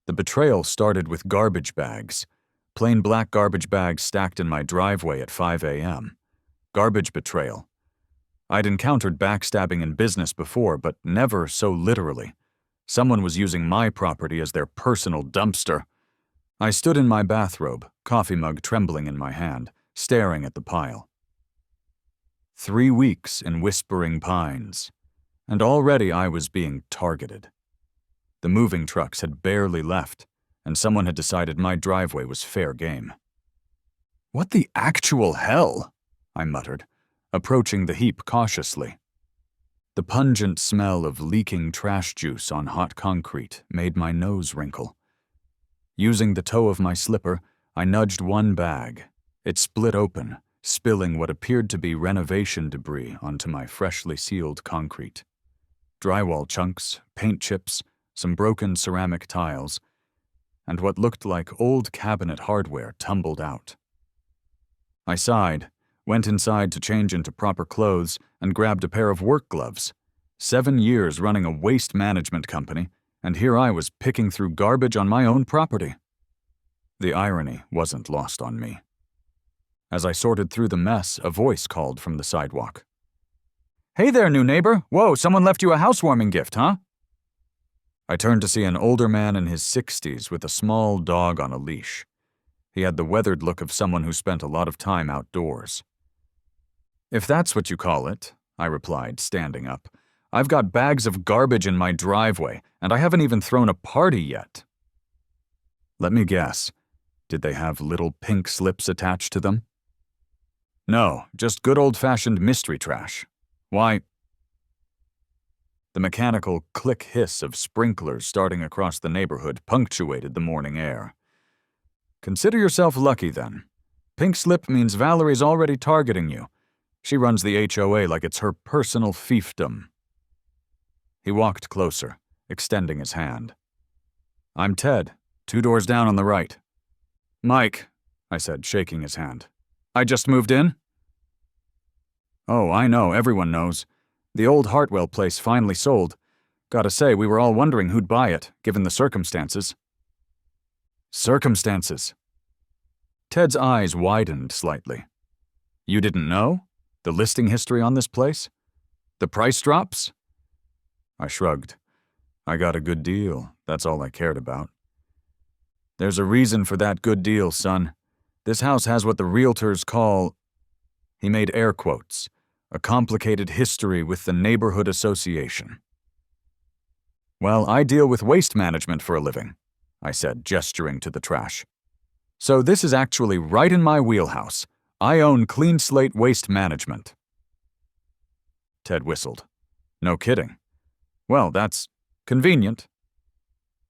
The betrayal started with garbage bags. Plain black garbage bags stacked in my driveway at 5 a.m. Garbage betrayal. I'd encountered backstabbing in business before, but never so literally. Someone was using my property as their personal dumpster. I stood in my bathrobe, coffee mug trembling in my hand, staring at the pile. 3 weeks in Whispering Pines, and already I was being targeted. The moving trucks had barely left, and someone had decided my driveway was fair game. "What the actual hell?" I muttered, approaching the heap cautiously. The pungent smell of leaking trash juice on hot concrete made my nose wrinkle. Using the toe of my slipper, I nudged one bag. It split open, spilling what appeared to be renovation debris onto my freshly sealed concrete. Drywall chunks, paint chips, some broken ceramic tiles, and what looked like old cabinet hardware tumbled out. I sighed, went inside to change into proper clothes, and grabbed a pair of work gloves. 7 years running a waste management company, and here I was picking through garbage on my own property. The irony wasn't lost on me. As I sorted through the mess, a voice called from the sidewalk. "Hey there, new neighbor. Whoa, someone left you a housewarming gift, huh?" I turned to see an older man in his 60s with a small dog on a leash. He had the weathered look of someone who spent a lot of time outdoors. "If that's what you call it," I replied, standing up, "I've got bags of garbage in my driveway, and I haven't even thrown a party yet." Let me guess. Did they have little pink slips attached to them? No, just good old-fashioned mystery trash. Why? The mechanical click-hiss of sprinklers starting across the neighborhood punctuated the morning air. "Consider yourself lucky, then. Pink slip means Valerie's already targeting you. She runs the HOA like it's her personal fiefdom." He walked closer, extending his hand. "I'm Ted, 2 doors down on the right." "Mike," I said, shaking his hand. "I just moved in?" "Oh, I know, everyone knows. The old Hartwell place finally sold. Gotta say, we were all wondering who'd buy it, given the circumstances." "Circumstances?" Ted's eyes widened slightly. "You didn't know? The listing history on this place? The price drops?" I shrugged. I got a good deal, that's all I cared about. "There's a reason for that good deal, son. This house has what the realtors call," he made air quotes, "a complicated history with the neighborhood association." "Well, I deal with waste management for a living," I said, gesturing to the trash. "So this is actually right in my wheelhouse. I own Clean Slate Waste Management." Ted whistled. "No kidding. Well, that's convenient."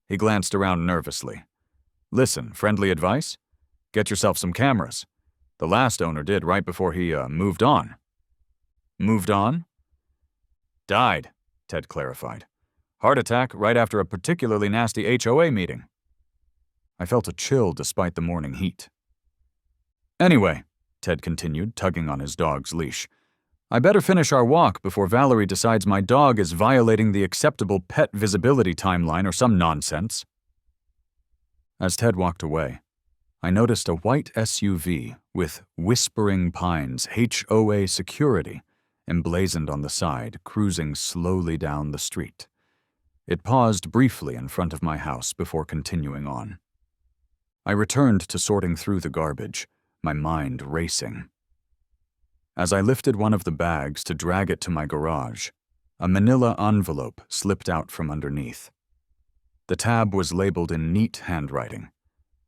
He glanced around nervously. "Listen, friendly advice? Get yourself some cameras. The last owner did right before he, moved on." "Moved on?" "Died," Ted clarified. "Heart attack right after a particularly nasty HOA meeting." I felt a chill despite the morning heat. "Anyway," Ted continued, tugging on his dog's leash, "I better finish our walk before Valerie decides my dog is violating the acceptable pet visibility timeline or some nonsense." As Ted walked away, I noticed a white SUV with Whispering Pines HOA security emblazoned on the side, cruising slowly down the street. It paused briefly in front of my house before continuing on. I returned to sorting through the garbage, my mind racing. As I lifted one of the bags to drag it to my garage, a manila envelope slipped out from underneath. The tab was labeled in neat handwriting.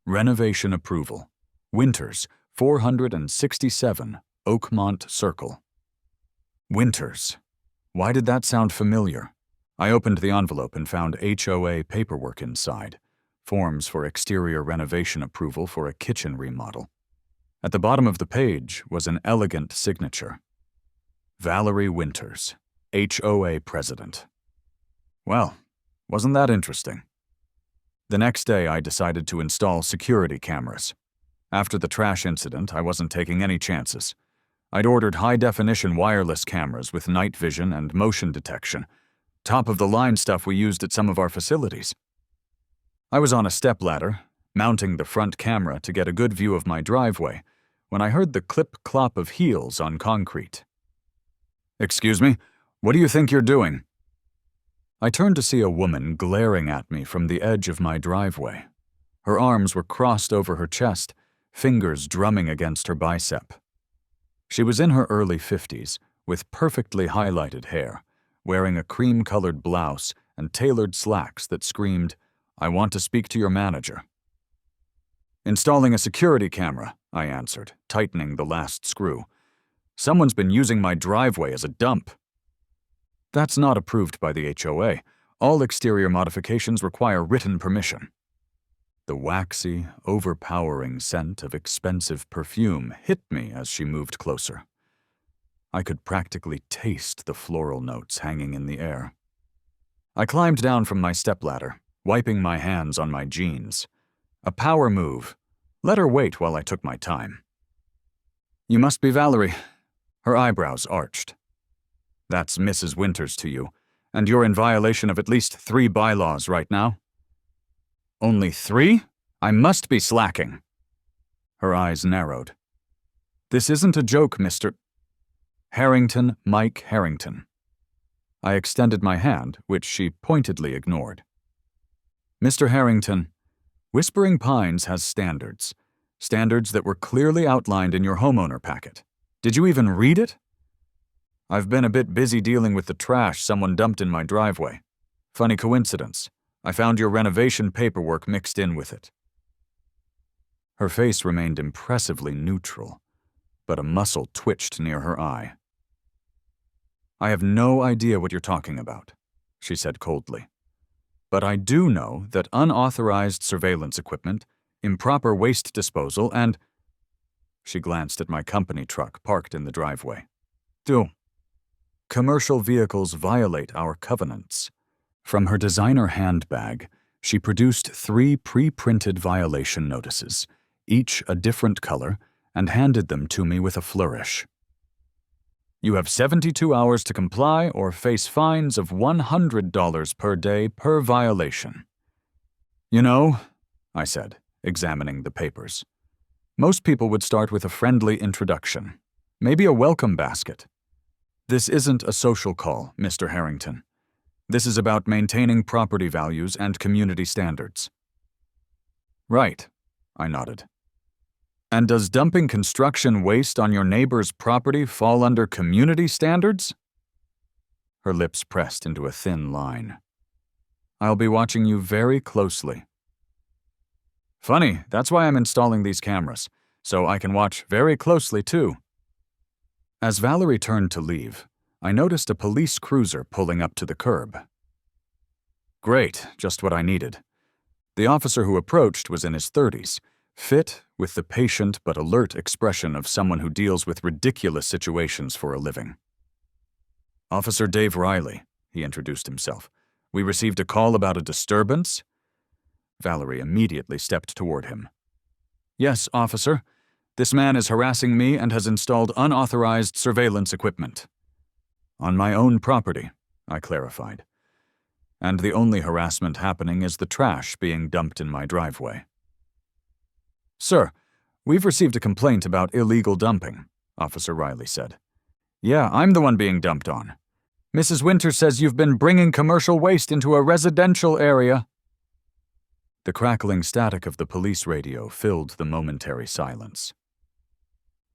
"Renovation approval. Winters, 467 Oakmont Circle." Winters. Why did that sound familiar? I opened the envelope and found HOA paperwork inside, forms for exterior renovation approval for a kitchen remodel. At the bottom of the page was an elegant signature. Valerie Winters, HOA President. Well, wasn't that interesting? The next day, I decided to install security cameras. After the trash incident, I wasn't taking any chances. I'd ordered high-definition wireless cameras with night vision and motion detection, top-of-the-line stuff we used at some of our facilities. I was on a stepladder, mounting the front camera to get a good view of my driveway, when I heard the clip-clop of heels on concrete. "Excuse me, what do you think you're doing?" I turned to see a woman glaring at me from the edge of my driveway. Her arms were crossed over her chest, fingers drumming against her bicep. She was in her early 50s, with perfectly highlighted hair, wearing a cream-colored blouse and tailored slacks that screamed, "I want to speak to your manager." "Installing a security camera," I answered, tightening the last screw. "Someone's been using my driveway as a dump." "That's not approved by the HOA. All exterior modifications require written permission." The waxy, overpowering scent of expensive perfume hit me as she moved closer. I could practically taste the floral notes hanging in the air. I climbed down from my stepladder, wiping my hands on my jeans. A power move. Let her wait while I took my time. "You must be Valerie." Her eyebrows arched. "That's Mrs. Winters to you, and you're in violation of at least 3 bylaws right now." "Only 3? I must be slacking." Her eyes narrowed. "This isn't a joke, Mr. Harrington, Mike Harrington." I extended my hand, which she pointedly ignored. "Mr. Harrington, Whispering Pines has standards. Standards that were clearly outlined in your homeowner packet. Did you even read it?" "I've been a bit busy dealing with the trash someone dumped in my driveway. Funny coincidence. I found your renovation paperwork mixed in with it." Her face remained impressively neutral, but a muscle twitched near her eye. "I have no idea what you're talking about," she said coldly. "But I do know that unauthorized surveillance equipment, improper waste disposal, and—" She glanced at my company truck parked in the driveway. "Commercial vehicles violate our covenants." From her designer handbag, she produced 3 pre-printed violation notices, each a different color, and handed them to me with a flourish. "You have 72 hours to comply or face fines of $100 per day per violation." "You know," I said, examining the papers, "most people would start with a friendly introduction, maybe a welcome basket. This isn't a social call, Mr. Harrington. This is about maintaining property values and community standards." "Right," I nodded. "And does dumping construction waste on your neighbor's property fall under community standards?" Her lips pressed into a thin line. "I'll be watching you very closely." "Funny, that's why I'm installing these cameras, so I can watch very closely too." As Valerie turned to leave, I noticed a police cruiser pulling up to the curb. Great, just what I needed. The officer who approached was in his 30s, fit, with the patient but alert expression of someone who deals with ridiculous situations for a living. "Officer Dave Riley," he introduced himself. "We received a call about a disturbance." Valerie immediately stepped toward him. "Yes, officer. This man is harassing me and has installed unauthorized surveillance equipment." "On my own property," I clarified. "And the only harassment happening is the trash being dumped in my driveway." "Sir, we've received a complaint about illegal dumping," Officer Riley said. "Yeah, I'm the one being dumped on. Mrs. Winters says you've been bringing commercial waste into a residential area." The crackling static of the police radio filled the momentary silence.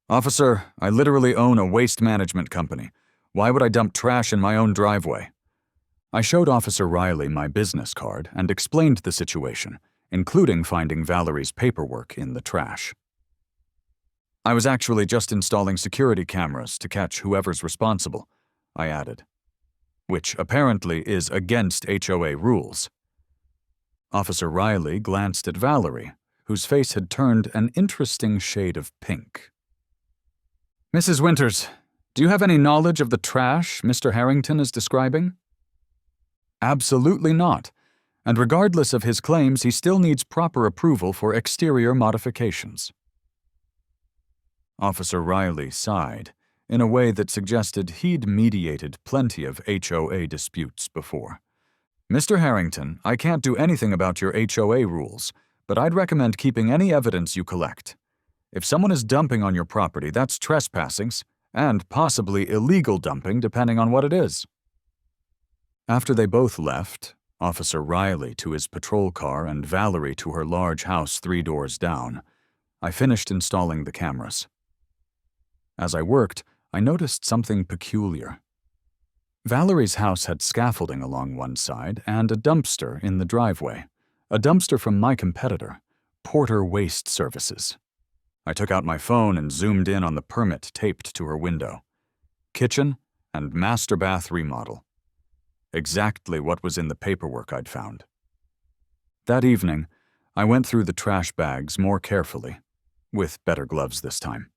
"Officer, I literally own a waste management company. Why would I dump trash in my own driveway?" I showed Officer Riley my business card and explained the situation, including finding Valerie's paperwork in the trash. "I was actually just installing security cameras to catch whoever's responsible," I added, "which apparently is against HOA rules." Officer Riley glanced at Valerie, whose face had turned an interesting shade of pink. "Mrs. Winters, do you have any knowledge of the trash Mr. Harrington is describing?" "Absolutely not. And regardless of his claims, he still needs proper approval for exterior modifications." Officer Riley sighed, in a way that suggested he'd mediated plenty of HOA disputes before. Mr. Harrington, I can't do anything about your HOA rules, but I'd recommend keeping any evidence you collect. If someone is dumping on your property, that's trespassing, and possibly illegal dumping depending on what it is. After they both left, Officer Riley to his patrol car and Valerie to her large house 3 doors down, I finished installing the cameras. As I worked, I noticed something peculiar. Valerie's house had scaffolding along one side and a dumpster in the driveway, a dumpster from my competitor, Porter Waste Services. I took out my phone and zoomed in on the permit taped to her window. Kitchen and master bath remodel. Exactly what was in the paperwork I'd found. That evening, I went through the trash bags more carefully, with better gloves this time.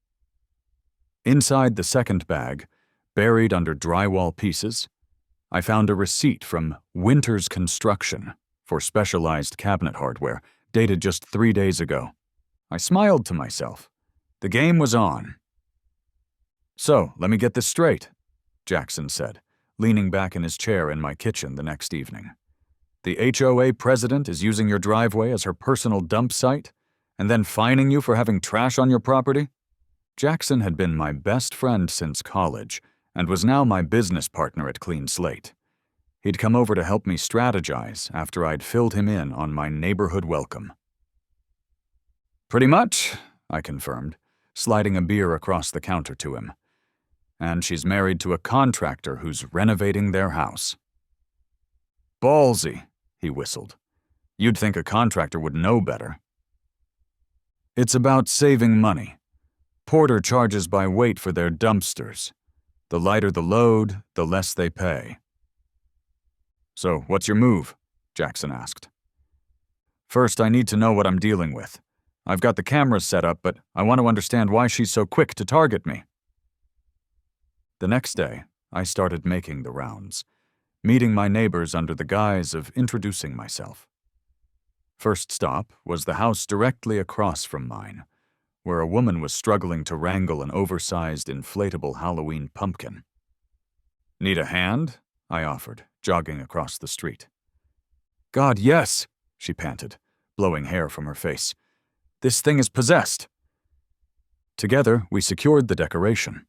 Inside the second bag, buried under drywall pieces, I found a receipt from Winters Construction for specialized cabinet hardware, dated just 3 days ago. I smiled to myself. The game was on. "So, let me get this straight," Jackson said, leaning back in his chair in my kitchen the next evening. "The HOA president is using your driveway as her personal dump site, and then fining you for having trash on your property?" Jackson had been my best friend since college, and was now my business partner at Clean Slate. He'd come over to help me strategize after I'd filled him in on my neighborhood welcome. "Pretty much," I confirmed, sliding a beer across the counter to him. "And she's married to a contractor who's renovating their house." "Ballsy," he whistled. "You'd think a contractor would know better." "It's about saving money. Porter charges by weight for their dumpsters. The lighter the load, the less they pay." "So, what's your move?" Jackson asked. "First, I need to know what I'm dealing with. I've got the cameras set up, but I want to understand why she's so quick to target me." The next day, I started making the rounds, meeting my neighbors under the guise of introducing myself. First stop was the house directly across from mine, where a woman was struggling to wrangle an oversized inflatable Halloween pumpkin. "Need a hand?" I offered, jogging across the street. "God, yes," she panted, blowing hair from her face. "This thing is possessed." Together, we secured the decoration.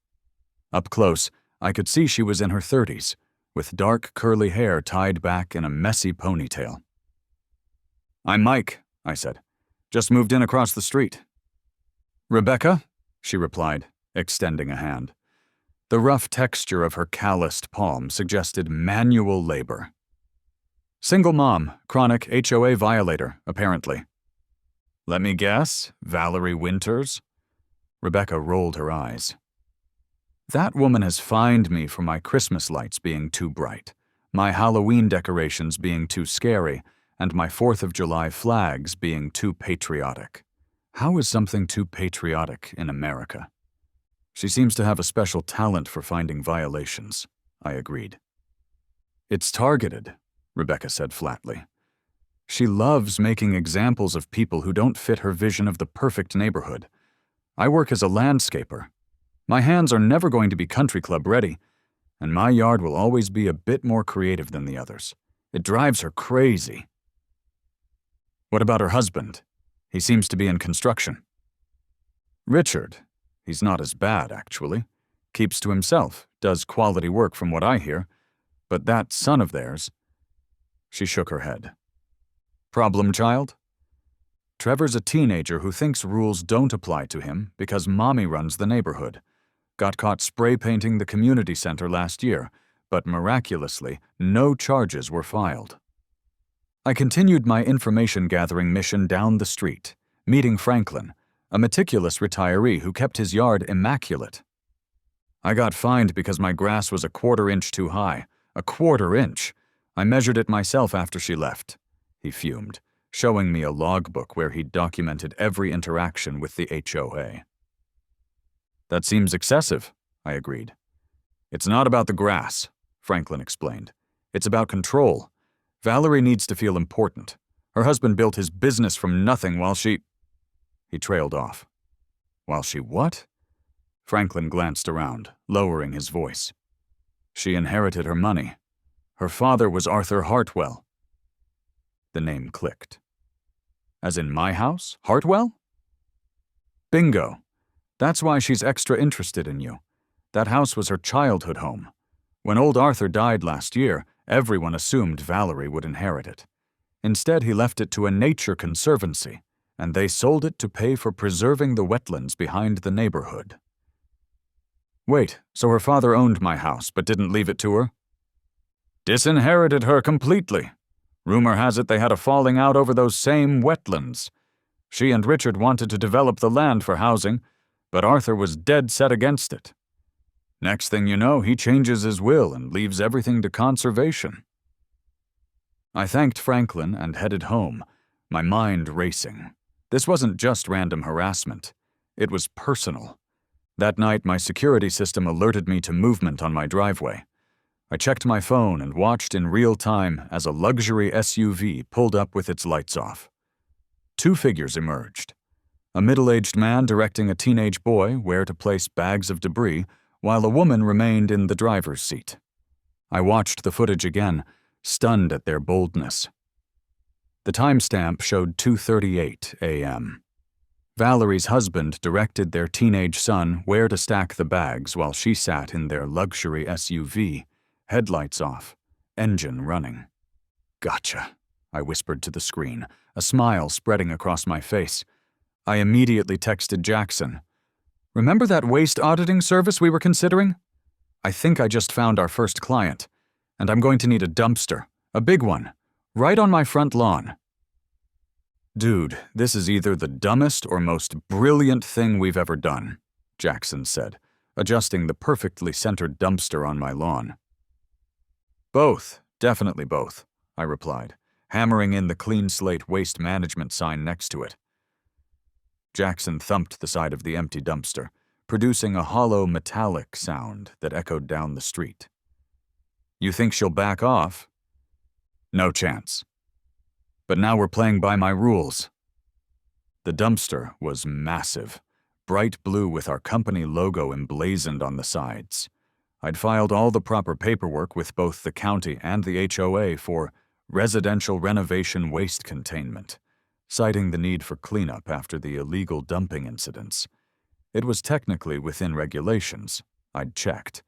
Up close, I could see she was in her 30s, with dark curly hair tied back in a messy ponytail. "I'm Mike," I said. "Just moved in across the street." "Rebecca?" she replied, extending a hand. The rough texture of her calloused palm suggested manual labor. "Single mom, chronic HOA violator, apparently." "Let me guess, Valerie Winters?" Rebecca rolled her eyes. "That woman has fined me for my Christmas lights being too bright, my Halloween decorations being too scary, and my 4th of July flags being too patriotic. How is something too patriotic in America?" "She seems to have a special talent for finding violations," I agreed. "It's targeted," Rebecca said flatly. "She loves making examples of people who don't fit her vision of the perfect neighborhood. I work as a landscaper. My hands are never going to be country club ready, and my yard will always be a bit more creative than the others. It drives her crazy." "What about her husband? He seems to be in construction." "Richard. He's not as bad, actually. Keeps to himself, does quality work from what I hear. But that son of theirs—" She shook her head. "Problem child?" "Trevor's a teenager who thinks rules don't apply to him because mommy runs the neighborhood. Got caught spray painting the community center last year, but miraculously, no charges were filed." I continued my information-gathering mission down the street, meeting Franklin, a meticulous retiree who kept his yard immaculate. "I got fined because my grass was a 1/4 inch too high. A 1/4 inch! I measured it myself after she left," he fumed, showing me a logbook where he'd documented every interaction with the HOA. "That seems excessive," I agreed. "It's not about the grass," Franklin explained. "It's about control. Valerie needs to feel important. Her husband built his business from nothing while she—" He trailed off. "While she what?" Franklin glanced around, lowering his voice. "She inherited her money. Her father was Arthur Hartwell, The name clicked. As in my house? Hartwell? Bingo. That's why she's extra interested in you. That house was her childhood home. When old Arthur died last year, everyone assumed Valerie would inherit it. Instead, he left it to a nature conservancy, and they sold it to pay for preserving the wetlands behind the neighborhood. Wait, so her father owned my house but didn't leave it to her? Disinherited her completely. Rumor has it they had a falling out over those same wetlands. She and Richard wanted to develop the land for housing, but Arthur was dead set against it. Next thing you know, he changes his will and leaves everything to conservation. I thanked Franklin and headed home, my mind racing. This wasn't just random harassment. It was personal. That night, my security system alerted me to movement on my driveway. I checked my phone and watched in real time as a luxury SUV pulled up with its lights off. Two figures emerged. A middle-aged man directing a teenage boy where to place bags of debris, while a woman remained in the driver's seat. I watched the footage again, stunned at their boldness. The timestamp showed 2:38 a.m. Valerie's husband directed their teenage son where to stack the bags while she sat in their luxury SUV, headlights off, engine running. Gotcha, I whispered to the screen, a smile spreading across my face. I immediately texted Jackson. Remember that waste auditing service we were considering? I think I just found our first client, and I'm going to need a dumpster, a big one, right on my front lawn. Dude, this is either the dumbest or most brilliant thing we've ever done, Jackson said, adjusting the perfectly centered dumpster on my lawn. Both, definitely both, I replied, hammering in the clean slate waste management sign next to it. Jackson thumped the side of the empty dumpster, producing a hollow metallic sound that echoed down the street. You think she'll back off? No chance. But now we're playing by my rules. The dumpster was massive, bright blue with our company logo emblazoned on the sides. I'd filed all the proper paperwork with both the county and the HOA for residential renovation waste containment, citing the need for cleanup after the illegal dumping incidents. It was technically within regulations, I'd checked,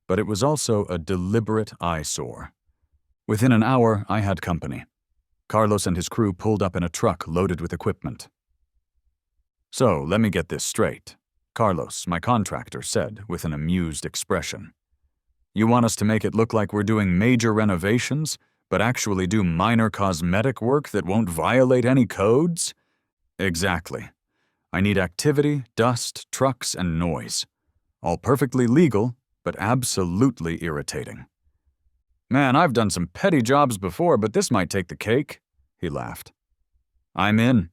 but it was also a deliberate eyesore. Within an hour, I had company. Carlos and his crew pulled up in a truck loaded with equipment. So, let me get this straight, Carlos, my contractor, said with an amused expression. You want us to make it look like we're doing major renovations, but actually do minor cosmetic work that won't violate any codes? Exactly. I need activity, dust, trucks, and noise. All perfectly legal, but absolutely irritating. Man, I've done some petty jobs before, but this might take the cake, he laughed. I'm in.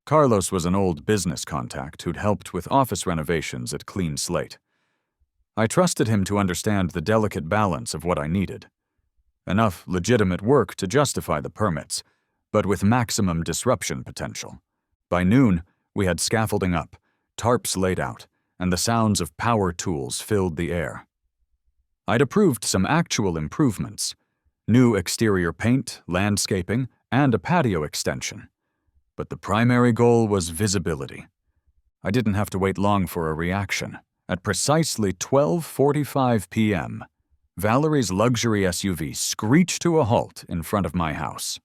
Carlos was an old business contact who'd helped with office renovations at Clean Slate. I trusted him to understand the delicate balance of what I needed. Enough legitimate work to justify the permits, but with maximum disruption potential. By noon, we had scaffolding up, tarps laid out, and the sounds of power tools filled the air. I'd approved some actual improvements: new exterior paint, landscaping, and a patio extension. But the primary goal was visibility. I didn't have to wait long for a reaction. At precisely 12:45 p.m., Valerie's luxury SUV screeched to a halt in front of my house.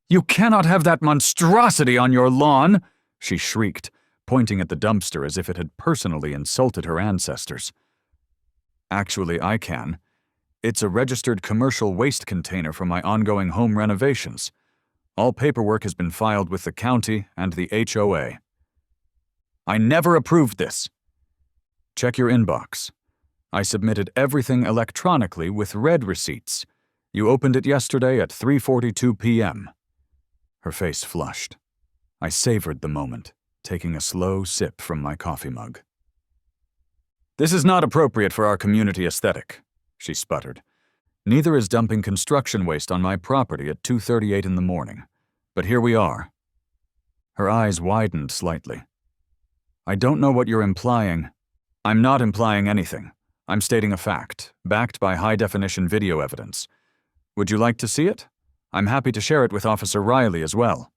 "You cannot have that monstrosity on your lawn!" she shrieked, pointing at the dumpster as if it had personally insulted her ancestors. Actually, I can. It's a registered commercial waste container for my ongoing home renovations. All paperwork has been filed with the county and the HOA. I never approved this. Check your inbox. I submitted everything electronically with red receipts. You opened it yesterday at 3:42 p.m. Her face flushed. I savored the moment, taking a slow sip from my coffee mug. This is not appropriate for our community aesthetic, she sputtered. Neither is dumping construction waste on my property at 2:38 in the morning. But here we are. Her eyes widened slightly. I don't know what you're implying. I'm not implying anything. I'm stating a fact, backed by high-definition video evidence. Would you like to see it? I'm happy to share it with Officer Riley as well."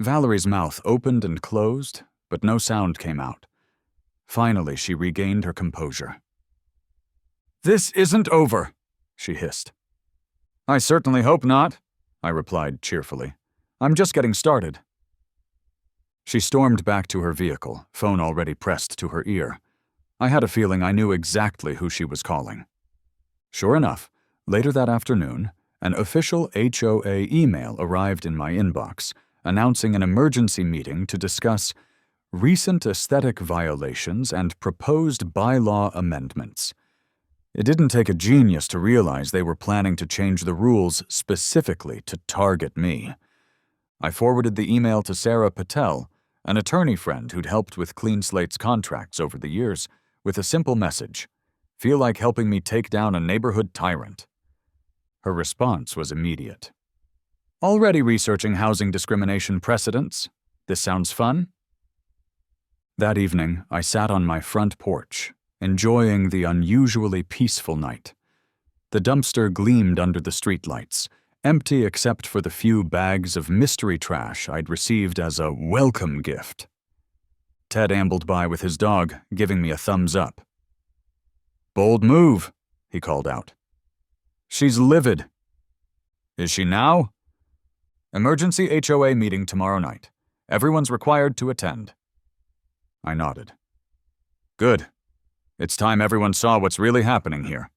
Valerie's mouth opened and closed, but no sound came out. Finally, she regained her composure. "This isn't over," she hissed. "I certainly hope not," I replied cheerfully. "I'm just getting started." She stormed back to her vehicle, phone already pressed to her ear. I had a feeling I knew exactly who she was calling. Sure enough, later that afternoon, an official HOA email arrived in my inbox, announcing an emergency meeting to discuss recent aesthetic violations and proposed bylaw amendments. It didn't take a genius to realize they were planning to change the rules specifically to target me. I forwarded the email to Sarah Patel, an attorney friend who'd helped with Clean Slate's contracts over the years, with a simple message: "Feel like helping me take down a neighborhood tyrant?" Her response was immediate. "Already researching housing discrimination precedents. This sounds fun?" That evening, I sat on my front porch, enjoying the unusually peaceful night. The dumpster gleamed under the streetlights, empty except for the few bags of mystery trash I'd received as a welcome gift. Ted ambled by with his dog, giving me a thumbs up. "Bold move," he called out. "She's livid." "Is she now?" "Emergency HOA meeting tomorrow night. Everyone's required to attend." I nodded. "Good. It's time everyone saw what's really happening here."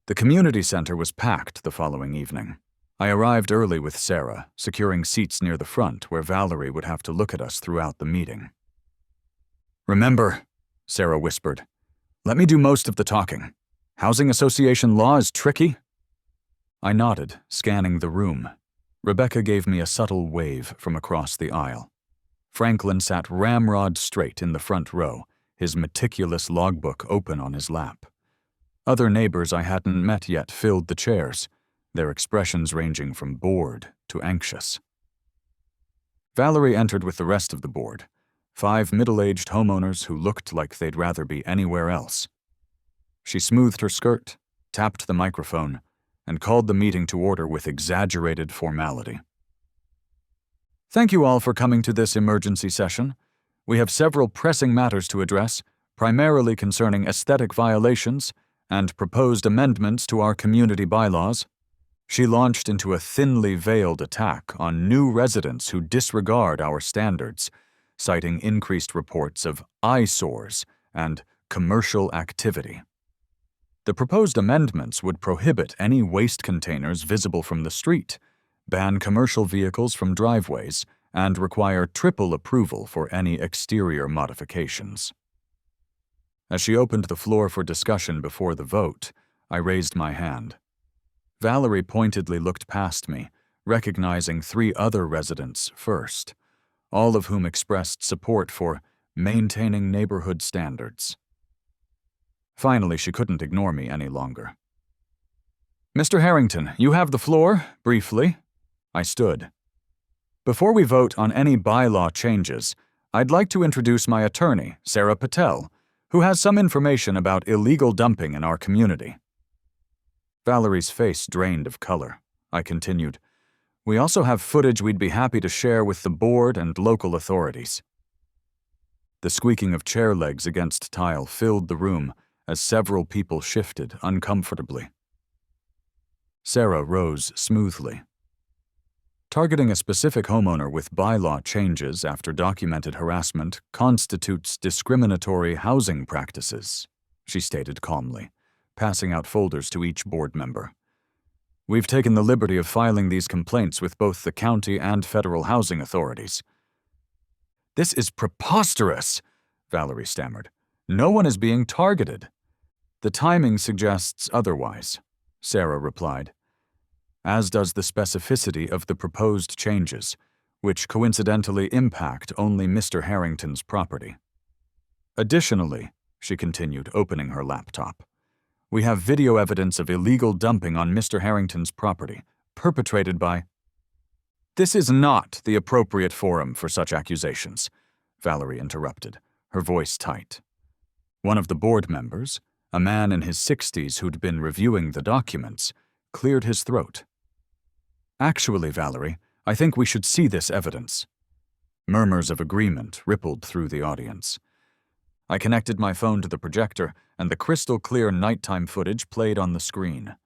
The community center was packed the following evening. I arrived early with Sarah, securing seats near the front where Valerie would have to look at us throughout the meeting. "Remember," Sarah whispered, "let me do most of the talking. Housing association law is tricky." I nodded, scanning the room. Rebecca gave me a subtle wave from across the aisle. Franklin sat ramrod straight in the front row, his meticulous logbook open on his lap. Other neighbors I hadn't met yet filled the chairs, their expressions ranging from bored to anxious. Valerie entered with the rest of the board, 5 middle-aged homeowners who looked like they'd rather be anywhere else. She smoothed her skirt, tapped the microphone, and called the meeting to order with exaggerated formality. "Thank you all for coming to this emergency session. We have several pressing matters to address, primarily concerning aesthetic violations and proposed amendments to our community bylaws." She launched into a thinly veiled attack on new residents who disregard our standards, citing increased reports of eyesores and commercial activity. The proposed amendments would prohibit any waste containers visible from the street, ban commercial vehicles from driveways, and require triple approval for any exterior modifications. As she opened the floor for discussion before the vote, I raised my hand. Valerie pointedly looked past me, recognizing 3 other residents first, all of whom expressed support for maintaining neighborhood standards. Finally, she couldn't ignore me any longer. "Mr. Harrington, you have the floor, briefly." I stood. "Before we vote on any bylaw changes, I'd like to introduce my attorney, Sarah Patel, who has some information about illegal dumping in our community." Valerie's face drained of color. I continued, "We also have footage we'd be happy to share with the board and local authorities." The squeaking of chair legs against tile filled the room as several people shifted uncomfortably. Sarah rose smoothly. "Targeting a specific homeowner with bylaw changes after documented harassment constitutes discriminatory housing practices," she stated calmly, passing out folders to each board member. "We've taken the liberty of filing these complaints with both the county and federal housing authorities." "This is preposterous," Valerie stammered. "No one is being targeted." "The timing suggests otherwise," Sarah replied, "as does the specificity of the proposed changes, which coincidentally impact only Mr. Harrington's property. Additionally," she continued, opening her laptop, "we have video evidence of illegal dumping on Mr. Harrington's property, perpetrated by—" "This is not the appropriate forum for such accusations," Valerie interrupted, her voice tight. One of the board members, a man in his 60s who'd been reviewing the documents, cleared his throat. Actually, Valerie, I think we should see this evidence. Murmurs of agreement rippled through the audience. I connected my phone to the projector, and the crystal-clear nighttime footage played on the screen.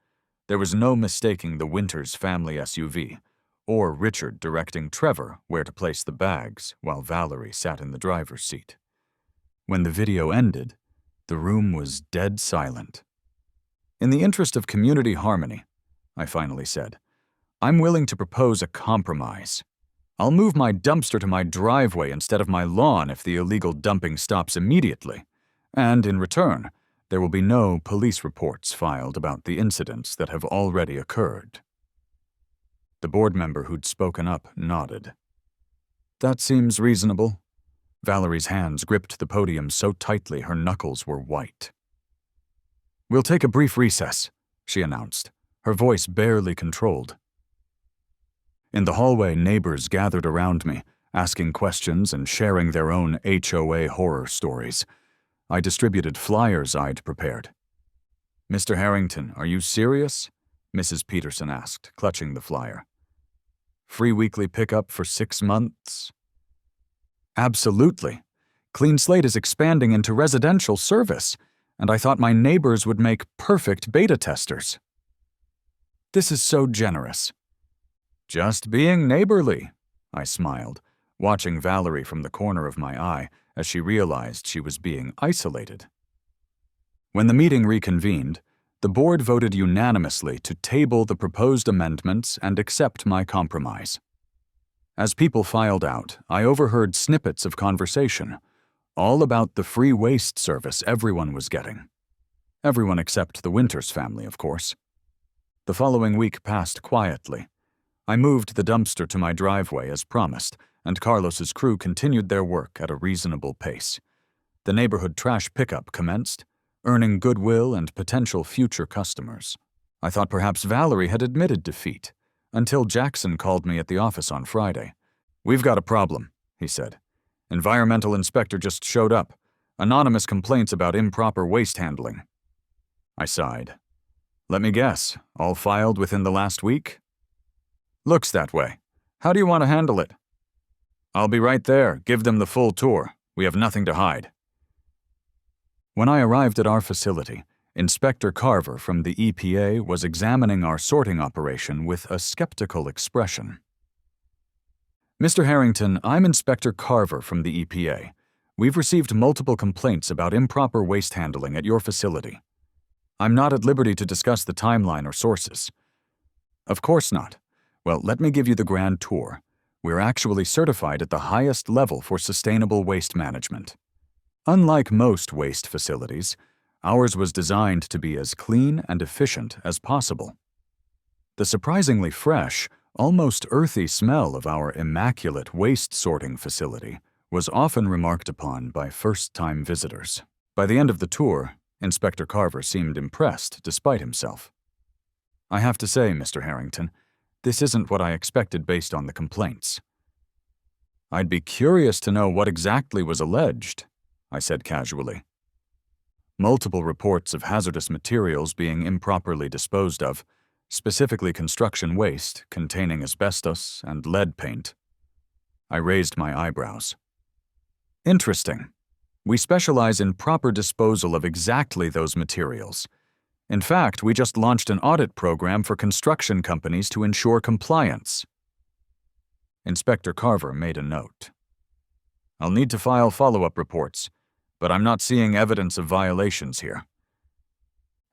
There was no mistaking the Winters family SUV, or Richard directing Trevor where to place the bags while Valerie sat in the driver's seat. When the video ended, the room was dead silent. In the interest of community harmony, I finally said, I'm willing to propose a compromise. I'll move my dumpster to my driveway instead of my lawn if the illegal dumping stops immediately, and in return, there will be no police reports filed about the incidents that have already occurred. The board member who'd spoken up nodded. That seems reasonable. Valerie's hands gripped the podium so tightly her knuckles were white. We'll take a brief recess, she announced, her voice barely controlled. In the hallway, neighbors gathered around me, asking questions and sharing their own HOA horror stories. I distributed flyers I'd prepared. Mr. Harrington, are you serious? Mrs. Peterson asked, clutching the flyer. Free weekly pickup for 6 months? Absolutely. Clean Slate is expanding into residential service, and I thought my neighbors would make perfect beta testers. This is so generous. Just being neighborly, I smiled, watching Valerie from the corner of my eye as she realized she was being isolated. When the meeting reconvened, the board voted unanimously to table the proposed amendments and accept my compromise. As people filed out, I overheard snippets of conversation, all about the free waste service everyone was getting. Everyone except the Winters family, of course. The following week passed quietly. I moved the dumpster to my driveway as promised, and Carlos's crew continued their work at a reasonable pace. The neighborhood trash pickup commenced, earning goodwill and potential future customers. I thought perhaps Valerie had admitted defeat, until Jackson called me at the office on Friday. We've got a problem, he said. Environmental inspector just showed up. Anonymous complaints about improper waste handling. I sighed. Let me guess, all filed within the last week? Looks that way. How do you want to handle it? I'll be right there. Give them the full tour. We have nothing to hide. When I arrived at our facility, Inspector Carver from the EPA was examining our sorting operation with a skeptical expression. Mr. Harrington, I'm Inspector Carver from the EPA. We've received multiple complaints about improper waste handling at your facility. I'm not at liberty to discuss the timeline or sources. Of course not. Well, let me give you the grand tour. We're actually certified at the highest level for sustainable waste management. Unlike most waste facilities, ours was designed to be as clean and efficient as possible. The surprisingly fresh, almost earthy smell of our immaculate waste sorting facility was often remarked upon by first-time visitors. By the end of the tour, Inspector Carver seemed impressed despite himself. I have to say, Mr. Harrington, this isn't what I expected based on the complaints. I'd be curious to know what exactly was alleged, I said casually. Multiple reports of hazardous materials being improperly disposed of, specifically construction waste containing asbestos and lead paint. I raised my eyebrows. Interesting. We specialize in proper disposal of exactly those materials. In fact, we just launched an audit program for construction companies to ensure compliance. Inspector Carver made a note. I'll need to file follow-up reports, but I'm not seeing evidence of violations here.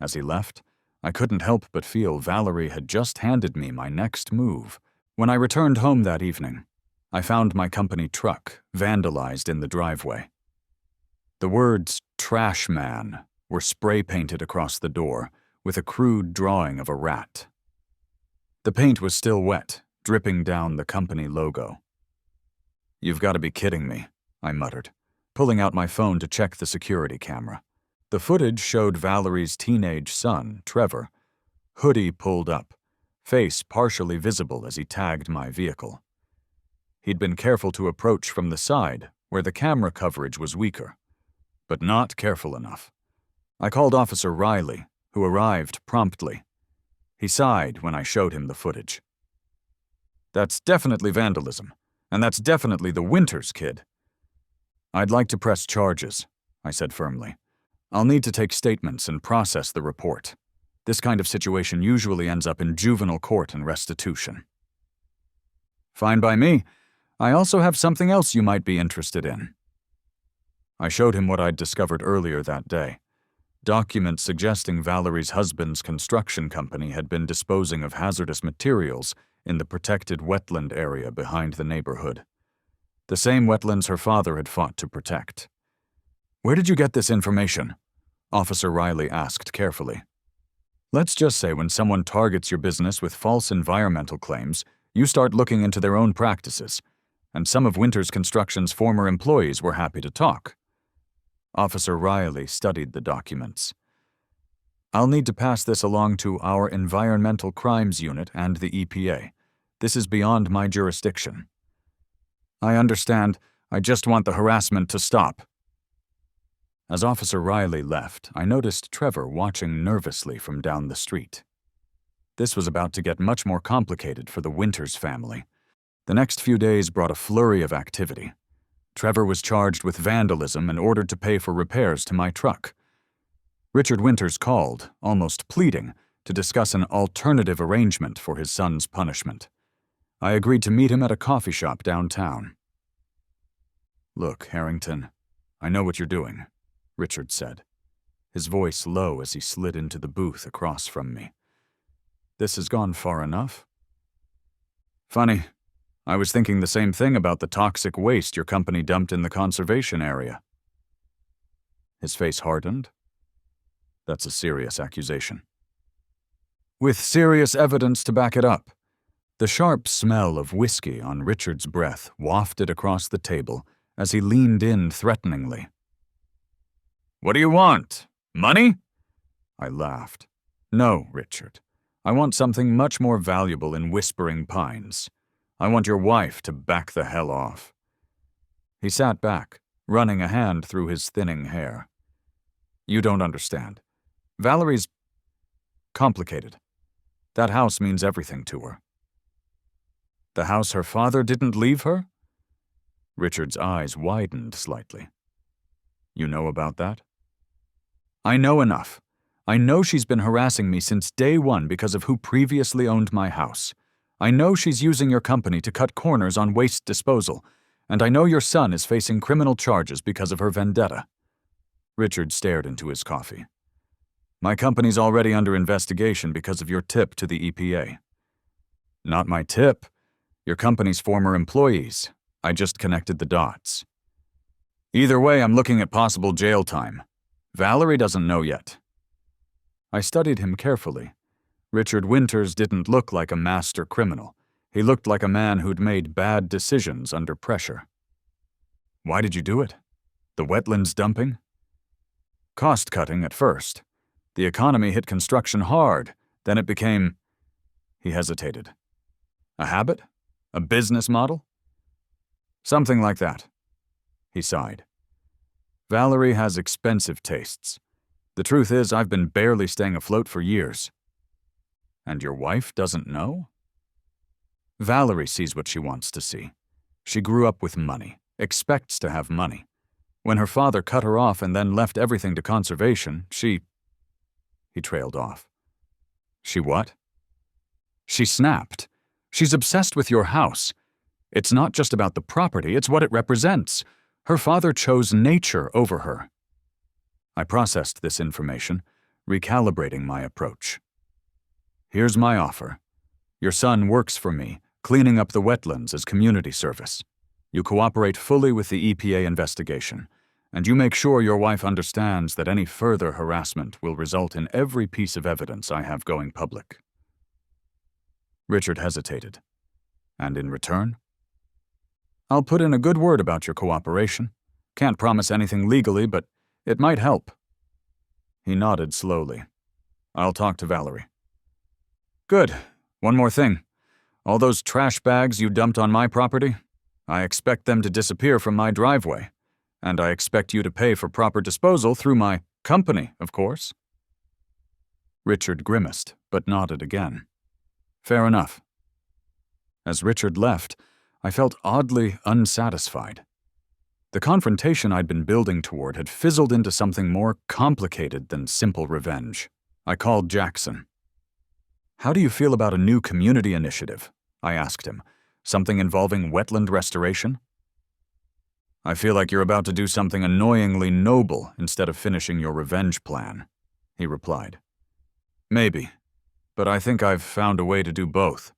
As he left, I couldn't help but feel Valerie had just handed me my next move. When I returned home that evening, I found my company truck vandalized in the driveway. The words "Trash Man" were spray-painted across the door with a crude drawing of a rat. The paint was still wet, dripping down the company logo. You've got to be kidding me, I muttered, pulling out my phone to check the security camera. The footage showed Valerie's teenage son, Trevor, hoodie pulled up, face partially visible as he tagged my vehicle. He'd been careful to approach from the side, where the camera coverage was weaker, but not careful enough. I called Officer Riley, who arrived promptly. He sighed when I showed him the footage. That's definitely vandalism, and that's definitely the Winters kid. I'd like to press charges, I said firmly. I'll need to take statements and process the report. This kind of situation usually ends up in juvenile court and restitution. Fine by me. I also have something else you might be interested in. I showed him what I'd discovered earlier that day. Documents suggesting Valerie's husband's construction company had been disposing of hazardous materials in the protected wetland area behind the neighborhood. The same wetlands her father had fought to protect. "Where did you get this information?" Officer Riley asked carefully. "Let's just say when someone targets your business with false environmental claims, you start looking into their own practices, and some of Winters Construction's former employees were happy to talk." Officer Riley studied the documents. "I'll need to pass this along to our Environmental Crimes Unit and the EPA. This is beyond my jurisdiction." "I understand. I just want the harassment to stop." As Officer Riley left, I noticed Trevor watching nervously from down the street. This was about to get much more complicated for the Winters family. The next few days brought a flurry of activity. Trevor was charged with vandalism and ordered to pay for repairs to my truck. Richard Winters called, almost pleading, to discuss an alternative arrangement for his son's punishment. I agreed to meet him at a coffee shop downtown. "Look, Harrington, I know what you're doing," Richard said, his voice low as he slid into the booth across from me. "This has gone far enough." "Funny. I was thinking the same thing about the toxic waste your company dumped in the conservation area." His face hardened. "That's a serious accusation." "With serious evidence to back it up." The sharp smell of whiskey on Richard's breath wafted across the table as he leaned in threateningly. "What do you want? Money?" I laughed. "No, Richard. I want something much more valuable in Whispering Pines. I want your wife to back the hell off." He sat back, running a hand through his thinning hair. "You don't understand. Valerie's complicated. That house means everything to her." "The house her father didn't leave her?" Richard's eyes widened slightly. "You know about that?" "I know enough. I know she's been harassing me since day one because of who previously owned my house. I know she's using your company to cut corners on waste disposal, and I know your son is facing criminal charges because of her vendetta." Richard stared into his coffee. "My company's already under investigation because of your tip to the EPA." "Not my tip. Your company's former employees. I just connected the dots." "Either way, I'm looking at possible jail time. Valerie doesn't know yet." I studied him carefully. Richard Winters didn't look like a master criminal. He looked like a man who'd made bad decisions under pressure. "Why did you do it? The wetlands dumping?" "Cost-cutting at first. The economy hit construction hard. Then it became..." He hesitated. "A habit? A business model?" "Something like that." He sighed. "Valerie has expensive tastes. The truth is, I've been barely staying afloat for years." "And your wife doesn't know?" "Valerie sees what she wants to see. She grew up with money, expects to have money. When her father cut her off and then left everything to conservation, she..." He trailed off. "She what?" "She snapped. She's obsessed with your house. It's not just about the property, it's what it represents. Her father chose nature over her." I processed this information, recalibrating my approach. "Here's my offer. Your son works for me, cleaning up the wetlands as community service. You cooperate fully with the EPA investigation, and you make sure your wife understands that any further harassment will result in every piece of evidence I have going public." Richard hesitated. "And in return?" "I'll put in a good word about your cooperation. Can't promise anything legally, but it might help." He nodded slowly. "I'll talk to Valerie." "Good. One more thing. All those trash bags you dumped on my property, I expect them to disappear from my driveway, and I expect you to pay for proper disposal through my company, of course." Richard grimaced, but nodded again. "Fair enough." As Richard left, I felt oddly unsatisfied. The confrontation I'd been building toward had fizzled into something more complicated than simple revenge. I called Jackson. "How do you feel about a new community initiative?" I asked him. "Something involving wetland restoration?" "I feel like you're about to do something annoyingly noble instead of finishing your revenge plan," he replied. "Maybe, but I think I've found a way to do both."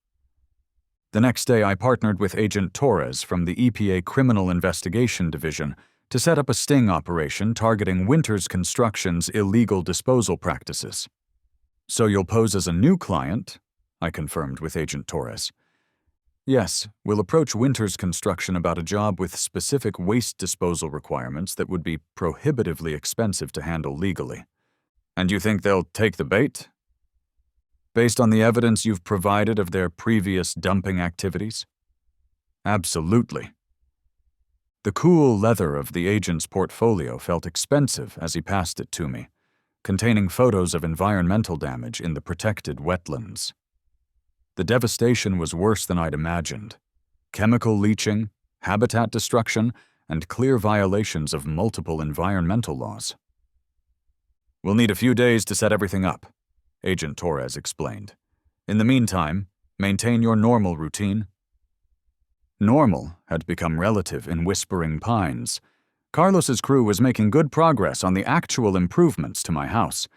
The next day, I partnered with Agent Torres from the EPA Criminal Investigation Division to set up a sting operation targeting Winters Construction's illegal disposal practices. "So you'll pose as a new client?" I confirmed with Agent Torres. "Yes, we'll approach Winters Construction about a job with specific waste disposal requirements that would be prohibitively expensive to handle legally." "And you think they'll take the bait?" "Based on the evidence you've provided of their previous dumping activities?" "Absolutely." The cool leather of the agent's portfolio felt expensive as he passed it to me, containing photos of environmental damage in the protected wetlands. The devastation was worse than I'd imagined. Chemical leaching, habitat destruction, and clear violations of multiple environmental laws. "We'll need a few days to set everything up," Agent Torres explained. "In the meantime, maintain your normal routine." Normal had become relative in Whispering Pines. Carlos's crew was making good progress on the actual improvements to my house.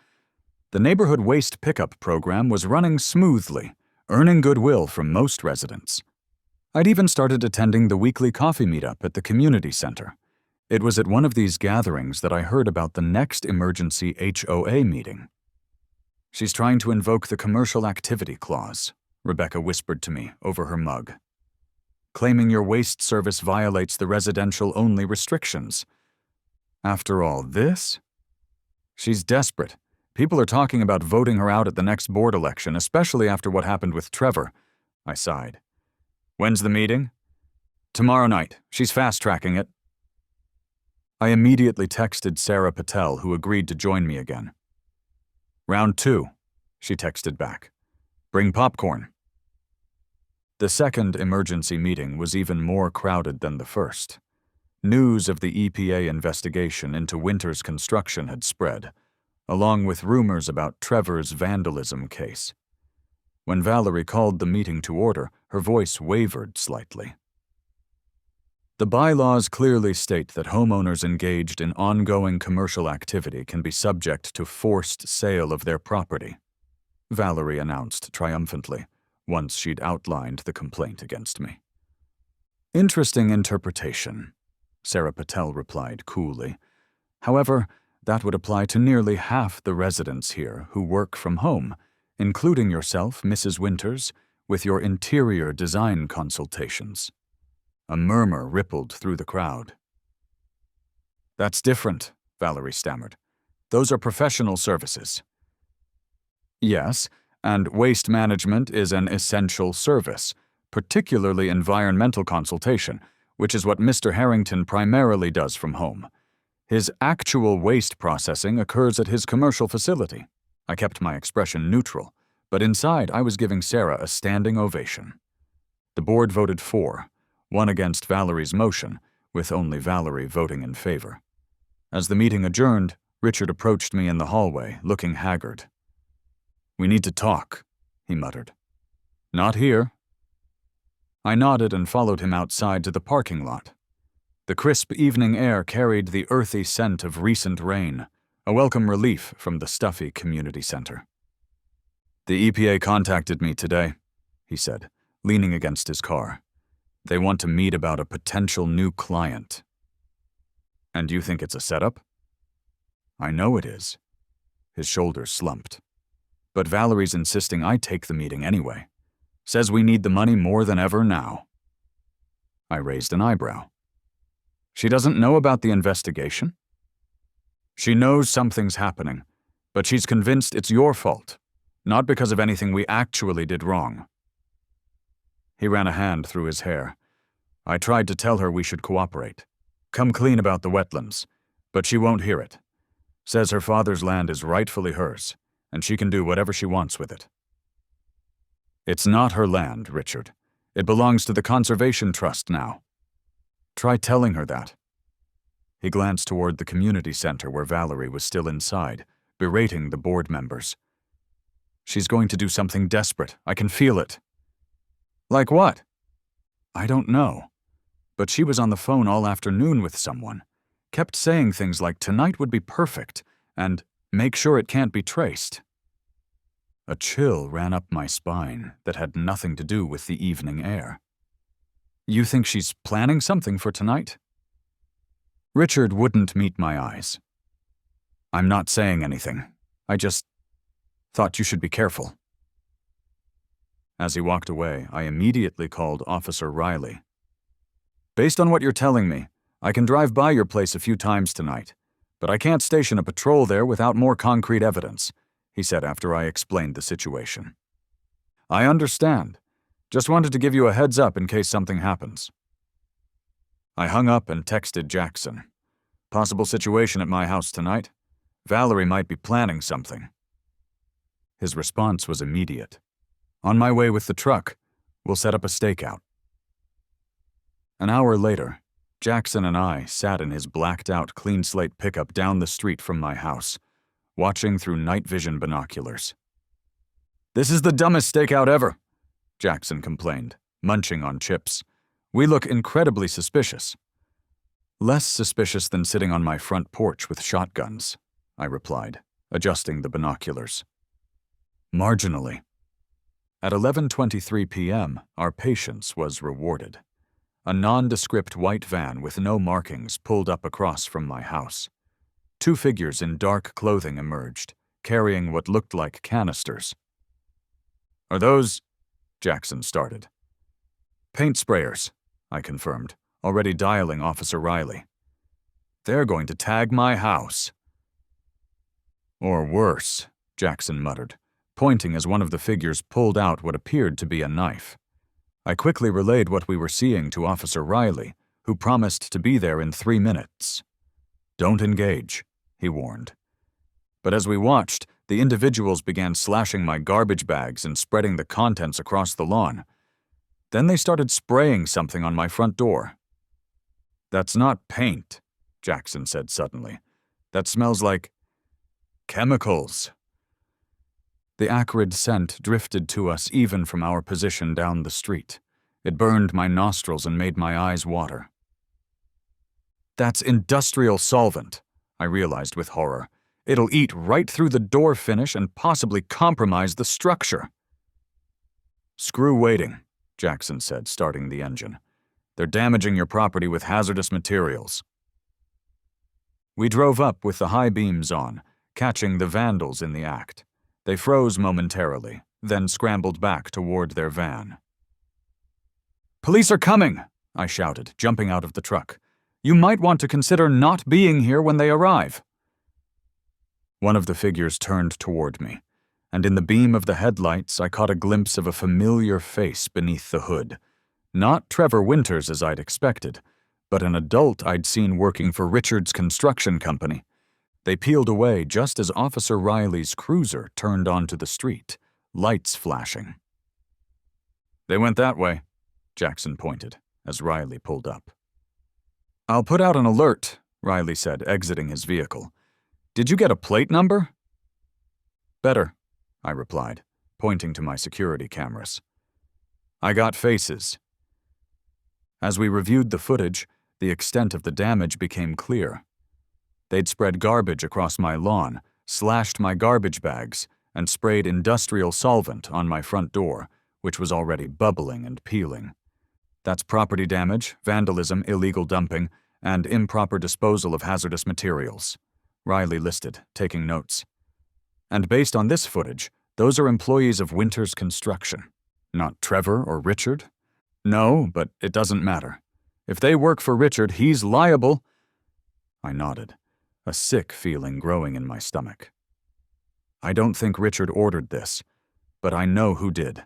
The neighborhood waste pickup program was running smoothly, earning goodwill from most residents. I'd even started attending the weekly coffee meetup at the community center. It was at one of these gatherings that I heard about the next emergency HOA meeting. "She's trying to invoke the Commercial Activity Clause," Rebecca whispered to me over her mug. "Claiming your waste service violates the residential-only restrictions." After all this? She's desperate. People are talking about voting her out at the next board election, especially after what happened with Trevor. I sighed. "When's the meeting?" "Tomorrow night. She's fast-tracking it." I immediately texted Sarah Patel, who agreed to join me again. "Round 2, she texted back. "Bring popcorn." The second emergency meeting was even more crowded than the first. News of the EPA investigation into Winters Construction had spread, along with rumors about Trevor's vandalism case. When Valerie called the meeting to order, her voice wavered slightly. "The bylaws clearly state that homeowners engaged in ongoing commercial activity can be subject to forced sale of their property," Valerie announced triumphantly, once she'd outlined the complaint against me. "Interesting interpretation," Sarah Patel replied coolly. "However, that would apply to nearly half the residents here who work from home, including yourself, Mrs. Winters, with your interior design consultations." A murmur rippled through the crowd. "That's different," Valerie stammered. "Those are professional services." "Yes, and waste management is an essential service, particularly environmental consultation, which is what Mr. Harrington primarily does from home. His actual waste processing occurs at his commercial facility." I kept my expression neutral, but inside I was giving Sarah a standing ovation. The board voted for, 1 against Valerie's motion, with only Valerie voting in favor. As the meeting adjourned, Richard approached me in the hallway, looking haggard. "We need to talk," he muttered. "Not here." I nodded and followed him outside to the parking lot. The crisp evening air carried the earthy scent of recent rain, a welcome relief from the stuffy community center. "The EPA contacted me today," he said, leaning against his car. "They want to meet about a potential new client." "And you think it's a setup?" "I know it is." His shoulders slumped. "But Valerie's insisting I take the meeting anyway. Says we need the money more than ever now." I raised an eyebrow. "She doesn't know about the investigation?" "She knows something's happening, but she's convinced it's your fault, not because of anything we actually did wrong." He ran a hand through his hair. "I tried to tell her we should cooperate. Come clean about the wetlands, but she won't hear it. Says her father's land is rightfully hers, and she can do whatever she wants with it." "It's not her land, Richard. It belongs to the Conservation Trust now. Try telling her that." He glanced toward the community center where Valerie was still inside, berating the board members. "She's going to do something desperate. I can feel it." "Like what?" "I don't know. But she was on the phone all afternoon with someone. Kept saying things like tonight would be perfect and make sure it can't be traced." A chill ran up my spine that had nothing to do with the evening air. "You think she's planning something for tonight?" Richard wouldn't meet my eyes. "I'm not saying anything. I just thought you should be careful." As he walked away, I immediately called Officer Riley. "Based on what you're telling me, I can drive by your place a few times tonight, but I can't station a patrol there without more concrete evidence," he said after I explained the situation. "I understand. Just wanted to give you a heads up in case something happens." I hung up and texted Jackson. "Possible situation at my house tonight. Valerie might be planning something." His response was immediate. "On my way with the truck. We'll set up a stakeout." An hour later, Jackson and I sat in his blacked-out clean slate pickup down the street from my house, watching through night vision binoculars. "This is the dumbest stakeout ever," Jackson complained, munching on chips. "We look incredibly suspicious." "Less suspicious than sitting on my front porch with shotguns," I replied, adjusting the binoculars. "Marginally." At 11:23 p.m., our patience was rewarded. A nondescript white van with no markings pulled up across from my house. Two figures in dark clothing emerged, carrying what looked like canisters. "Are those—" Jackson started. "Paint sprayers," I confirmed, already dialing Officer Riley. "They're going to tag my house." "Or worse," Jackson muttered, pointing as one of the figures pulled out what appeared to be a knife. I quickly relayed what we were seeing to Officer Riley, who promised to be there in 3 minutes. "Don't engage," he warned. But as we watched, the individuals began slashing my garbage bags and spreading the contents across the lawn. Then they started spraying something on my front door. "That's not paint," Jackson said suddenly. "That smells like chemicals." The acrid scent drifted to us even from our position down the street. It burned my nostrils and made my eyes water. "That's industrial solvent," I realized with horror. "It'll eat right through the door finish and possibly compromise the structure." "Screw waiting," Jackson said, starting the engine. "They're damaging your property with hazardous materials." We drove up with the high beams on, catching the vandals in the act. They froze momentarily, then scrambled back toward their van. "Police are coming!" I shouted, jumping out of the truck. "You might want to consider not being here when they arrive." One of the figures turned toward me, and in the beam of the headlights I caught a glimpse of a familiar face beneath the hood. Not Trevor Winters as I'd expected, but an adult I'd seen working for Richard's construction company. They peeled away just as Officer Riley's cruiser turned onto the street, lights flashing. "They went that way," Jackson pointed, as Riley pulled up. "I'll put out an alert," Riley said, exiting his vehicle. "Did you get a plate number?" "Better," I replied, pointing to my security cameras. "I got faces." As we reviewed the footage, the extent of the damage became clear. They'd spread garbage across my lawn, slashed my garbage bags, and sprayed industrial solvent on my front door, which was already bubbling and peeling. That's property damage, vandalism, illegal dumping, and improper disposal of hazardous materials, Riley listed, taking notes. And based on this footage, those are employees of Winters Construction. Not Trevor or Richard? No, but it doesn't matter. If they work for Richard, he's liable. I nodded, a sick feeling growing in my stomach. I don't think Richard ordered this, but I know who did.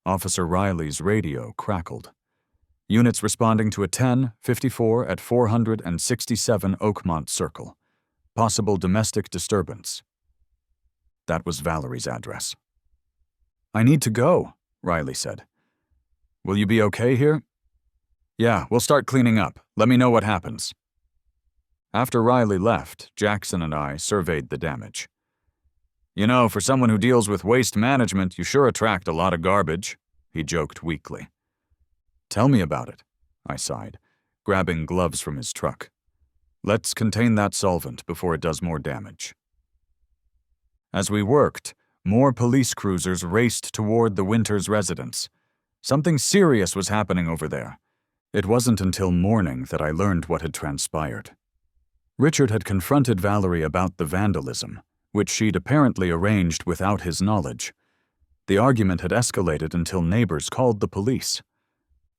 Officer Riley's radio crackled. "Units responding to a 10-54 at 467 Oakmont Circle. Possible domestic disturbance." That was Valerie's address. "I need to go," Riley said. Will you be okay here? Yeah, we'll start cleaning up. Let me know what happens. After Riley left, Jackson and I surveyed the damage. You know, for someone who deals with waste management, you sure attract a lot of garbage, he joked weakly. Tell me about it, I sighed, grabbing gloves from his truck. Let's contain that solvent before it does more damage. As we worked, more police cruisers raced toward the Winters residence. Something serious was happening over there. It wasn't until morning that I learned what had transpired. Richard had confronted Valerie about the vandalism, which she'd apparently arranged without his knowledge. The argument had escalated until neighbors called the police.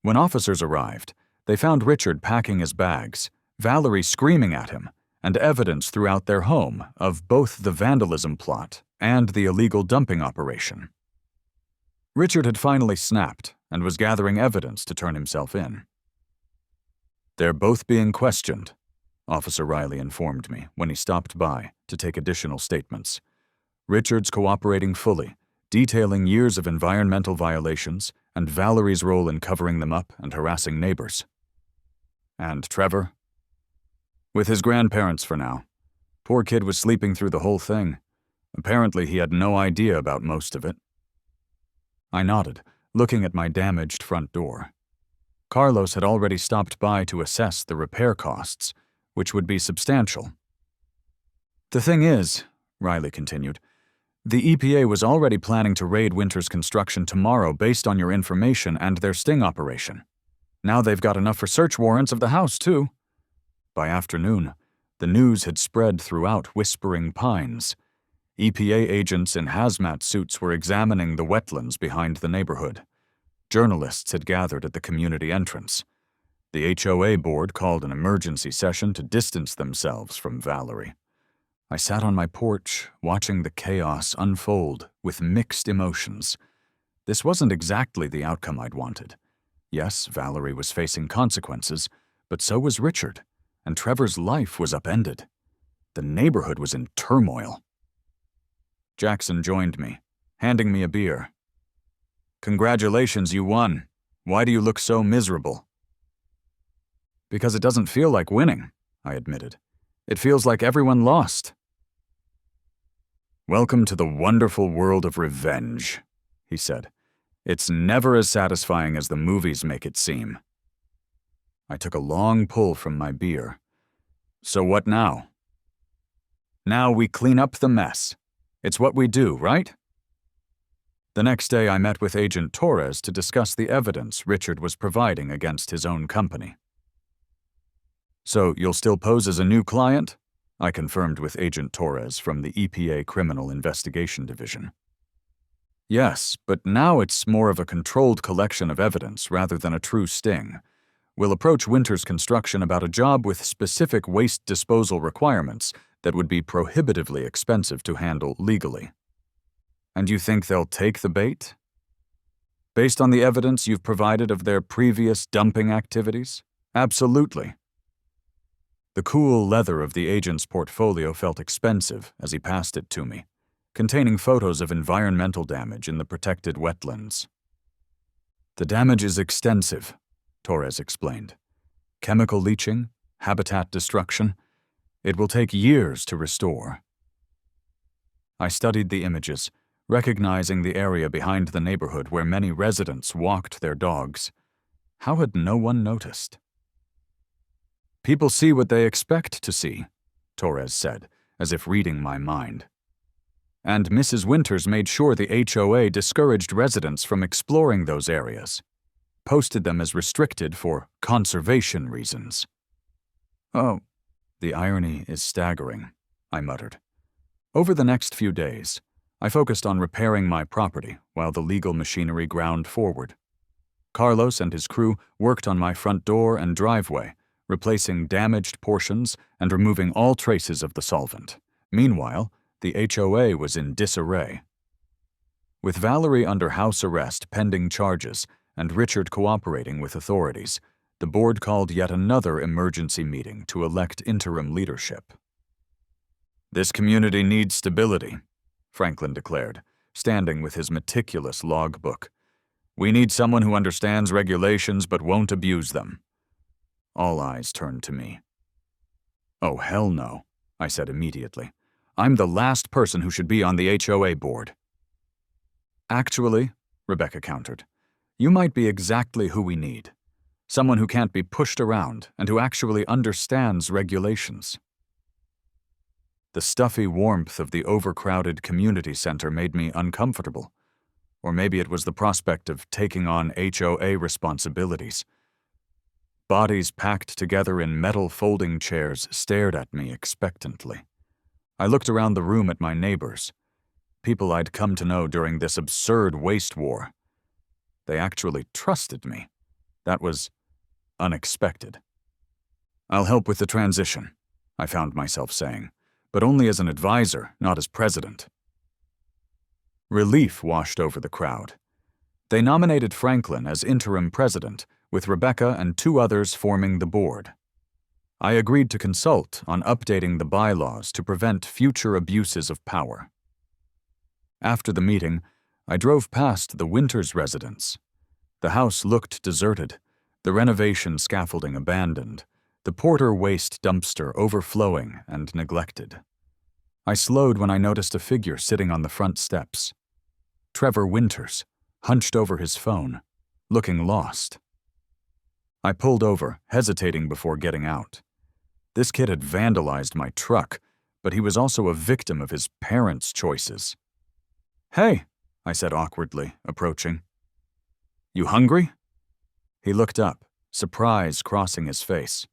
When officers arrived, they found Richard packing his bags, Valerie screaming at him, and evidence throughout their home of both the vandalism plot and the illegal dumping operation. Richard had finally snapped and was gathering evidence to turn himself in. They're both being questioned, Officer Riley informed me when he stopped by to take additional statements. Richard's cooperating fully, detailing years of environmental violations and Valerie's role in covering them up and harassing neighbors. And Trevor? With his grandparents for now. Poor kid was sleeping through the whole thing. Apparently he had no idea about most of it. I nodded, looking at my damaged front door. Carlos had already stopped by to assess the repair costs, which would be substantial. The thing is, Riley continued, the EPA was already planning to raid Winters Construction tomorrow based on your information and their sting operation. Now they've got enough for search warrants of the house, too. By afternoon, the news had spread throughout Whispering Pines. EPA agents in hazmat suits were examining the wetlands behind the neighborhood. Journalists had gathered at the community entrance. The HOA board called an emergency session to distance themselves from Valerie. I sat on my porch, watching the chaos unfold with mixed emotions. This wasn't exactly the outcome I'd wanted. Yes, Valerie was facing consequences, but so was Richard, and Trevor's life was upended. The neighborhood was in turmoil. Jackson joined me, handing me a beer. Congratulations, you won. Why do you look so miserable? Because it doesn't feel like winning, I admitted. It feels like everyone lost. Welcome to the wonderful world of revenge, he said. It's never as satisfying as the movies make it seem. I took a long pull from my beer. So what now? Now we clean up the mess. It's what we do, right? The next day I met with Agent Torres to discuss the evidence Richard was providing against his own company. So you'll still pose as a new client? I confirmed with Agent Torres from the EPA Criminal Investigation Division. Yes, but now it's more of a controlled collection of evidence rather than a true sting. We'll approach Winters Construction about a job with specific waste disposal requirements that would be prohibitively expensive to handle legally. And you think they'll take the bait? Based on the evidence you've provided of their previous dumping activities? Absolutely. The cool leather of the agent's portfolio felt expensive as he passed it to me, containing photos of environmental damage in the protected wetlands. The damage is extensive, Torres explained. Chemical leaching, habitat destruction. It will take years to restore. I studied the images, recognizing the area behind the neighborhood where many residents walked their dogs. How had no one noticed? People see what they expect to see, Torres said, as if reading my mind. And Mrs. Winters made sure the HOA discouraged residents from exploring those areas, posted them as restricted for conservation reasons. Oh, the irony is staggering, I muttered. Over the next few days, I focused on repairing my property while the legal machinery ground forward. Carlos and his crew worked on my front door and driveway, replacing damaged portions and removing all traces of the solvent. Meanwhile, the HOA was in disarray. With Valerie under house arrest pending charges and Richard cooperating with authorities, the board called yet another emergency meeting to elect interim leadership. This community needs stability, Franklin declared, standing with his meticulous logbook. We need someone who understands regulations but won't abuse them. All eyes turned to me. Oh, hell no, I said immediately. I'm the last person who should be on the HOA board. Actually, Rebecca countered, you might be exactly who we need. Someone who can't be pushed around and who actually understands regulations. The stuffy warmth of the overcrowded community center made me uncomfortable. Or maybe it was the prospect of taking on HOA responsibilities. Bodies packed together in metal folding chairs stared at me expectantly. I looked around the room at my neighbors, people I'd come to know during this absurd waste war. They actually trusted me. That was unexpected. I'll help with the transition, I found myself saying, but only as an advisor, not as president. Relief washed over the crowd. They nominated Franklin as interim president, with Rebecca and 2 others forming the board. I agreed to consult on updating the bylaws to prevent future abuses of power. After the meeting, I drove past the Winters residence. The house looked deserted, the renovation scaffolding abandoned, the Porter waste dumpster overflowing and neglected. I slowed when I noticed a figure sitting on the front steps. Trevor Winters, hunched over his phone, looking lost. I pulled over, hesitating before getting out. This kid had vandalized my truck, but he was also a victim of his parents' choices. "Hey," I said awkwardly, approaching. "You hungry?" He looked up, surprise crossing his face.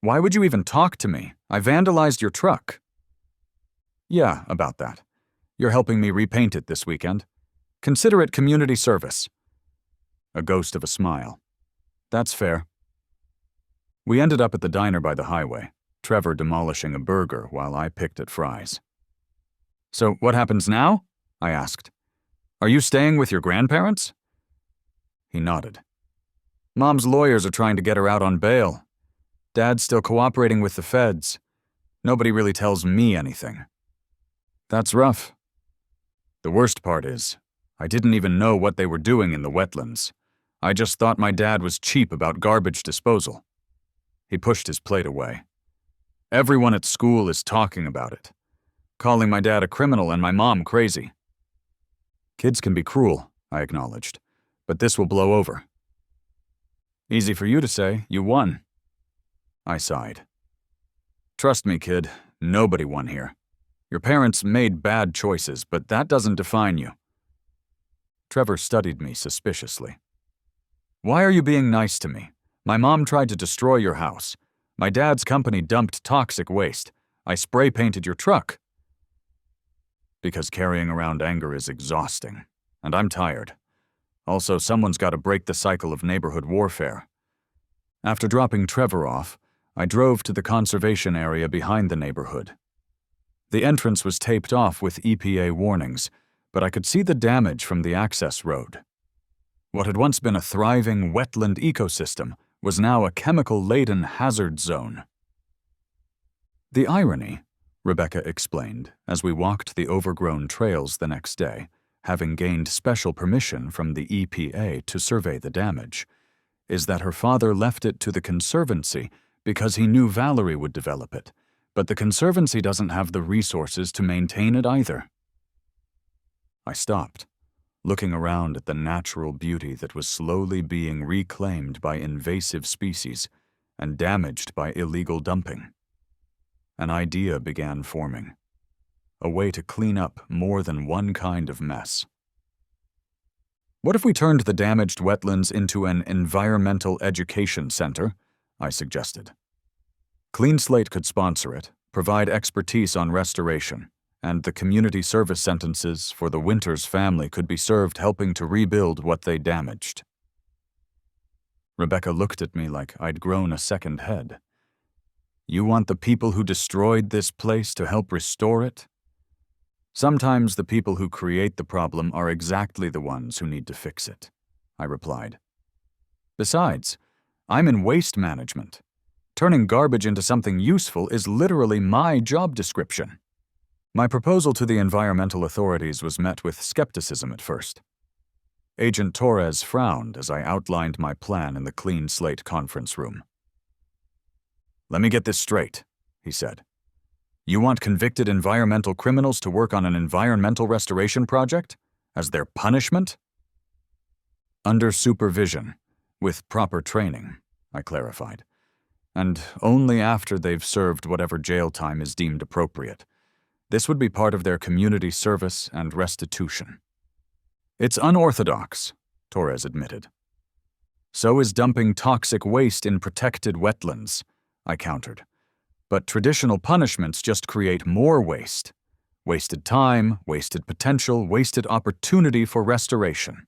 "Why would you even talk to me? I vandalized your truck." "Yeah, about that. You're helping me repaint it this weekend. Consider it community service." A ghost of a smile. "That's fair." We ended up at the diner by the highway, Trevor demolishing a burger while I picked at fries. "So what happens now?" I asked. "Are you staying with your grandparents?" He nodded. "Mom's lawyers are trying to get her out on bail. Dad's still cooperating with the feds. Nobody really tells me anything." "That's rough." "The worst part is, I didn't even know what they were doing in the wetlands. I just thought my dad was cheap about garbage disposal." He pushed his plate away. "Everyone at school is talking about it, calling my dad a criminal and my mom crazy." "Kids can be cruel," I acknowledged, "but this will blow over." "Easy for you to say, you won." I sighed. "Trust me, kid, nobody won here. Your parents made bad choices, but that doesn't define you." Trevor studied me suspiciously. "Why are you being nice to me? My mom tried to destroy your house. My dad's company dumped toxic waste. I spray-painted your truck." "Because carrying around anger is exhausting, and I'm tired. Also, someone's got to break the cycle of neighborhood warfare." After dropping Trevor off, I drove to the conservation area behind the neighborhood. The entrance was taped off with EPA warnings, but I could see the damage from the access road. What had once been a thriving wetland ecosystem was now a chemical-laden hazard zone. "The irony," Rebecca explained as we walked the overgrown trails the next day, having gained special permission from the EPA to survey the damage, is that her father left it to the Conservancy because he knew Valerie would develop it, but the Conservancy doesn't have the resources to maintain it either. I stopped, looking around at the natural beauty that was slowly being reclaimed by invasive species and damaged by illegal dumping. An idea began forming. A way to clean up more than one kind of mess. "What if we turned the damaged wetlands into an environmental education center?" I suggested. Clean Slate could sponsor it, provide expertise on restoration, and the community service sentences for the Winters family could be served helping to rebuild what they damaged. Rebecca looked at me like I'd grown a second head. "You want the people who destroyed this place to help restore it?" "Sometimes the people who create the problem are exactly the ones who need to fix it," I replied. "Besides, I'm in waste management. Turning garbage into something useful is literally my job description." My proposal to the environmental authorities was met with skepticism at first. Agent Torres frowned as I outlined my plan in the clean slate conference room. "Let me get this straight," he said. "You want convicted environmental criminals to work on an environmental restoration project? As their punishment?" "Under supervision, with proper training," I clarified. "And only after they've served whatever jail time is deemed appropriate. This would be part of their community service and restitution." "It's unorthodox," Torres admitted. "So is dumping toxic waste in protected wetlands," I countered. "But traditional punishments just create more waste. Wasted time, wasted potential, wasted opportunity for restoration."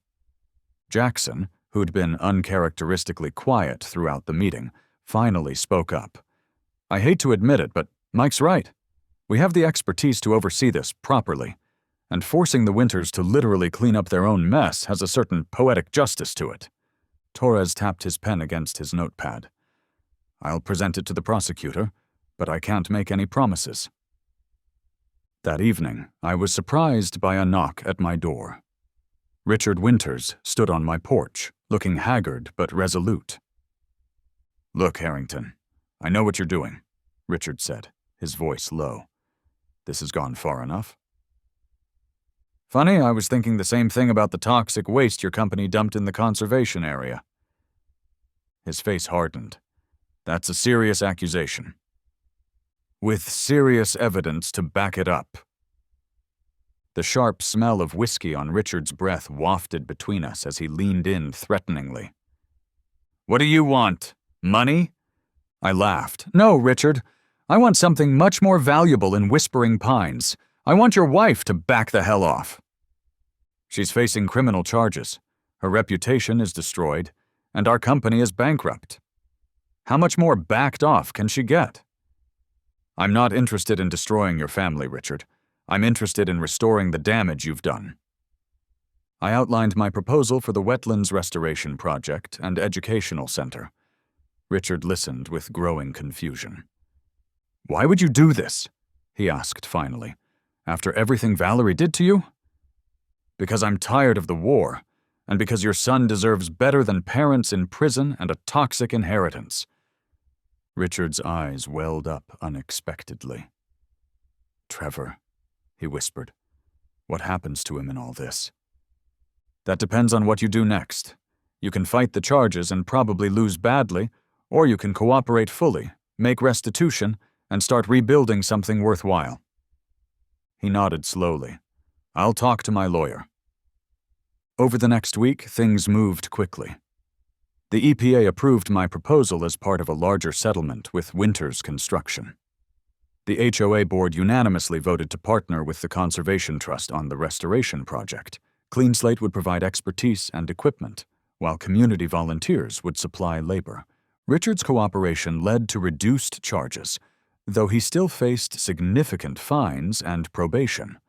Jackson, who'd been uncharacteristically quiet throughout the meeting, finally spoke up. "I hate to admit it, but Mike's right. We have the expertise to oversee this properly, and forcing the Winters to literally clean up their own mess has a certain poetic justice to it." Torres tapped his pen against his notepad. "I'll present it to the prosecutor, but I can't make any promises." That evening, I was surprised by a knock at my door. Richard Winters stood on my porch, looking haggard but resolute. "Look, Harrington, I know what you're doing," Richard said, his voice low. "This has gone far enough." "Funny, I was thinking the same thing about the toxic waste your company dumped in the conservation area." His face hardened. "That's a serious accusation." "With serious evidence to back it up." The sharp smell of whiskey on Richard's breath wafted between us as he leaned in threateningly. "What do you want? Money?" I laughed. "No, Richard. I want something much more valuable in Whispering Pines. I want your wife to back the hell off." "She's facing criminal charges. Her reputation is destroyed, and our company is bankrupt. How much more backed off can she get?" "I'm not interested in destroying your family, Richard. I'm interested in restoring the damage you've done." I outlined my proposal for the Wetlands Restoration Project and Educational Center. Richard listened with growing confusion. "Why would you do this?" he asked finally. "After everything Valerie did to you?" "Because I'm tired of the war, and because your son deserves better than parents in prison and a toxic inheritance." Richard's eyes welled up unexpectedly. "Trevor," he whispered. "What happens to him in all this?" "That depends on what you do next. You can fight the charges and probably lose badly, or you can cooperate fully, make restitution, and start rebuilding something worthwhile." He nodded slowly. "I'll talk to my lawyer." Over the next week, things moved quickly. The EPA approved my proposal as part of a larger settlement with Winters Construction. The HOA board unanimously voted to partner with the Conservation Trust on the restoration project. Clean Slate would provide expertise and equipment, while community volunteers would supply labor. Richard's cooperation led to reduced charges, though he still faced significant fines and probation.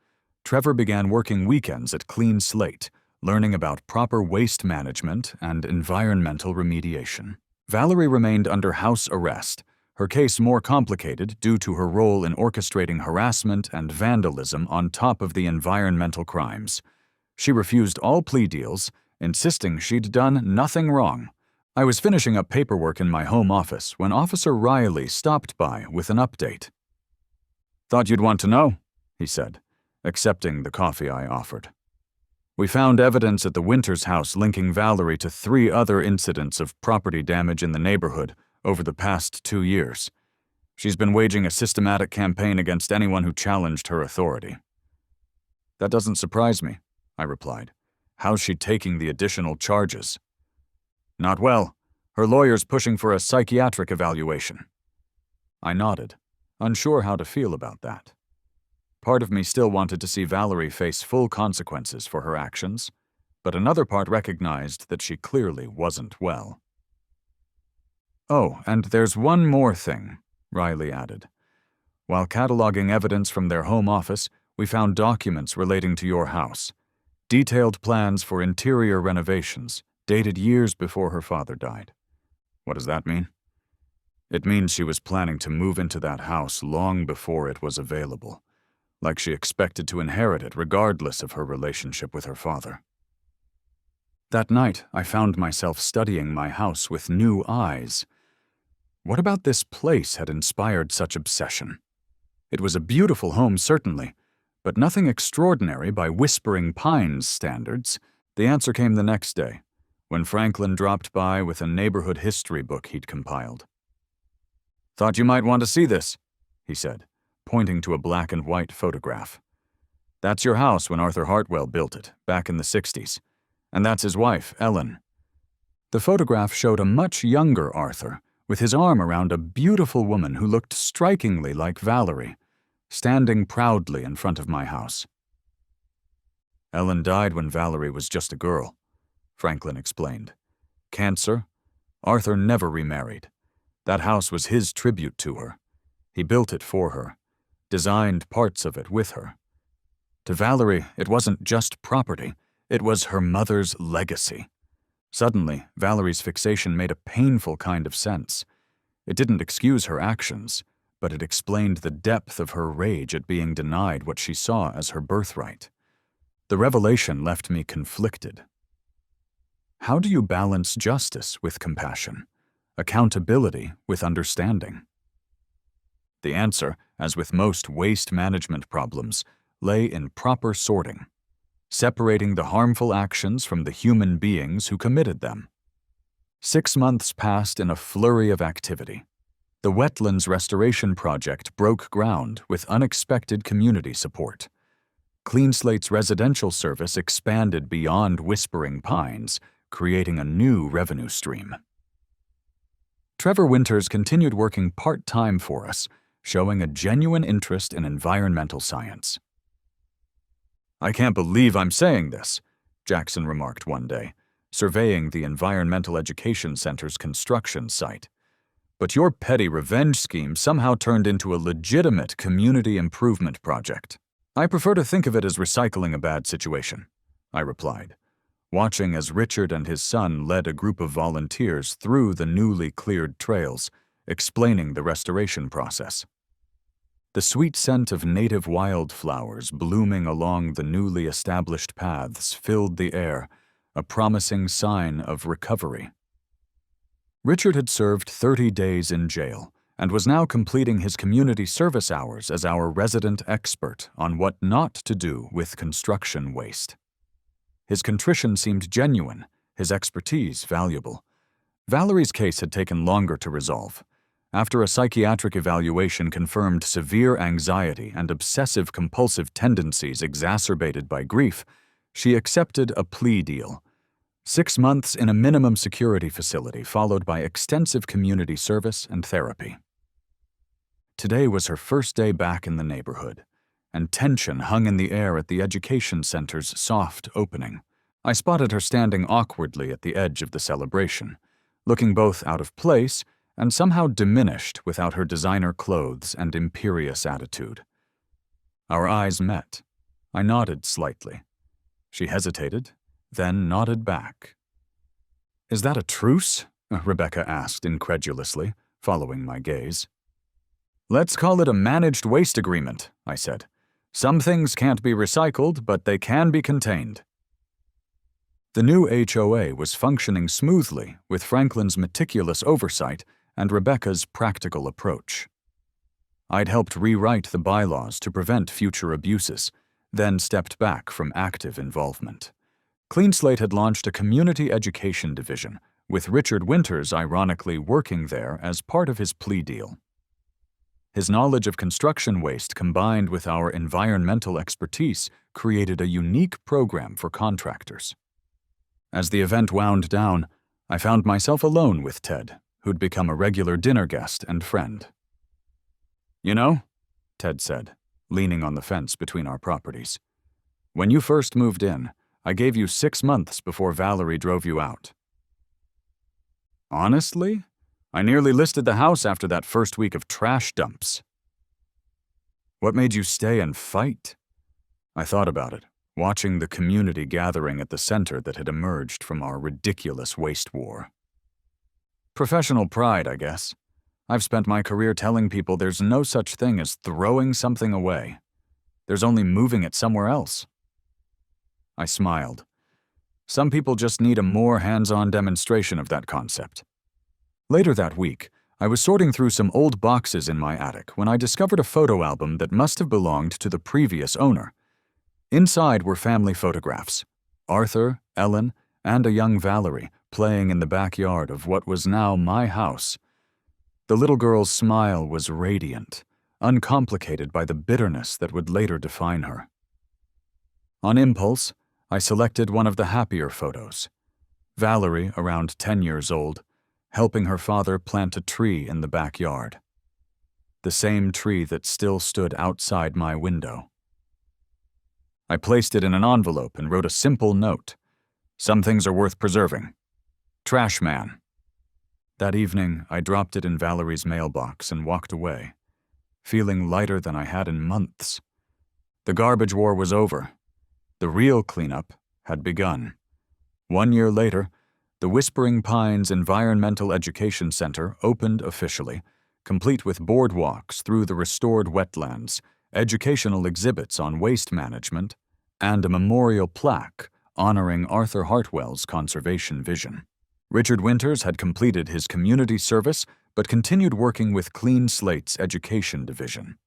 Trevor began working weekends at Clean Slate, learning about proper waste management and environmental remediation. Valerie remained under house arrest, her case more complicated due to her role in orchestrating harassment and vandalism on top of the environmental crimes. She refused all plea deals, insisting she'd done nothing wrong. I was finishing up paperwork in my home office when Officer Riley stopped by with an update. "Thought you'd want to know," he said, accepting the coffee I offered. "We found evidence at the Winters house linking Valerie to 3 other incidents of property damage in the neighborhood over the past 2 years. She's been waging a systematic campaign against anyone who challenged her authority." "That doesn't surprise me," I replied. "How's she taking the additional charges?" "Not well. Her lawyer's pushing for a psychiatric evaluation." I nodded, unsure how to feel about that. Part of me still wanted to see Valerie face full consequences for her actions, but another part recognized that she clearly wasn't well. "Oh, and there's one more thing," Riley added. "While cataloging evidence from their home office, we found documents relating to your house. Detailed plans for interior renovations, dated years before her father died." "What does that mean?" "It means she was planning to move into that house long before it was available, like she expected to inherit it regardless of her relationship with her father." That night, I found myself studying my house with new eyes. What about this place had inspired such obsession? It was a beautiful home, certainly, but nothing extraordinary by Whispering Pines standards. The answer came the next day, when Franklin dropped by with a neighborhood history book he'd compiled. "Thought you might want to see this," he said, pointing to a black and white photograph. "That's your house when Arthur Hartwell built it, back in the 60s. And that's his wife, Ellen." The photograph showed a much younger Arthur, with his arm around a beautiful woman who looked strikingly like Valerie, standing proudly in front of my house. "Ellen died when Valerie was just a girl," Franklin explained. "Cancer. Arthur never remarried. That house was his tribute to her. He built it for her, designed parts of it with her. To Valerie, it wasn't just property. It was her mother's legacy." Suddenly, Valerie's fixation made a painful kind of sense. It didn't excuse her actions, but it explained the depth of her rage at being denied what she saw as her birthright. The revelation left me conflicted. How do you balance justice with compassion, accountability with understanding? The answer, as with most waste management problems, lay in proper sorting, separating the harmful actions from the human beings who committed them. 6 months passed in a flurry of activity. The wetlands restoration project broke ground with unexpected community support. Clean Slate's residential service expanded beyond Whispering Pines, creating a new revenue stream. Trevor Winters continued working part-time for us, showing a genuine interest in environmental science. "I can't believe I'm saying this," Jackson remarked one day, surveying the Environmental Education Center's construction site. "But your petty revenge scheme somehow turned into a legitimate community improvement project." "I prefer to think of it as recycling a bad situation," I replied, watching as Richard and his son led a group of volunteers through the newly cleared trails, explaining the restoration process. The sweet scent of native wildflowers blooming along the newly established paths filled the air, a promising sign of recovery. Richard had served 30 days in jail and was now completing his community service hours as our resident expert on what not to do with construction waste. His contrition seemed genuine, his expertise valuable. Valerie's case had taken longer to resolve. After a psychiatric evaluation confirmed severe anxiety and obsessive-compulsive tendencies exacerbated by grief, she accepted a plea deal. 6 months in a minimum security facility followed by extensive community service and therapy. Today was her first day back in the neighborhood, and tension hung in the air at the education center's soft opening. I spotted her standing awkwardly at the edge of the celebration, looking both out of place and somehow diminished without her designer clothes and imperious attitude. Our eyes met. I nodded slightly. She hesitated, then nodded back. "Is that a truce?" Rebecca asked incredulously, following my gaze. "Let's call it a managed waste agreement," I said. "Some things can't be recycled, but they can be contained." The new HOA was functioning smoothly with Franklin's meticulous oversight and Rebecca's practical approach. I'd helped rewrite the bylaws to prevent future abuses, then stepped back from active involvement. Clean Slate had launched a community education division, with Richard Winters ironically working there as part of his plea deal. His knowledge of construction waste combined with our environmental expertise created a unique program for contractors. As the event wound down, I found myself alone with Ted, who'd become a regular dinner guest and friend. "You know," Ted said, leaning on the fence between our properties, "when you first moved in, I gave you 6 months before Valerie drove you out." "Honestly? I nearly listed the house after that first week of trash dumps." "What made you stay and fight?" I thought about it, watching the community gathering at the center that had emerged from our ridiculous waste war. "Professional pride, I guess. I've spent my career telling people there's no such thing as throwing something away. There's only moving it somewhere else." I smiled. Some people just need a more hands-on demonstration of that concept. Later that week, I was sorting through some old boxes in my attic when I discovered a photo album that must have belonged to the previous owner. Inside were family photographs: Arthur, Ellen, and a young Valerie playing in the backyard of what was now my house. The little girl's smile was radiant, uncomplicated by the bitterness that would later define her. On impulse, I selected one of the happier photos. Valerie, around 10 years old, helping her father plant a tree in the backyard. The same tree that still stood outside my window. I placed it in an envelope and wrote a simple note. Some things are worth preserving. Trash man. That evening, I dropped it in Valerie's mailbox and walked away, feeling lighter than I had in months. The garbage war was over. The real cleanup had begun. 1 year later, the Whispering Pines Environmental Education Center opened officially, complete with boardwalks through the restored wetlands, educational exhibits on waste management, and a memorial plaque honoring Arthur Hartwell's conservation vision. Richard Winters had completed his community service but continued working with Clean Slate's education division.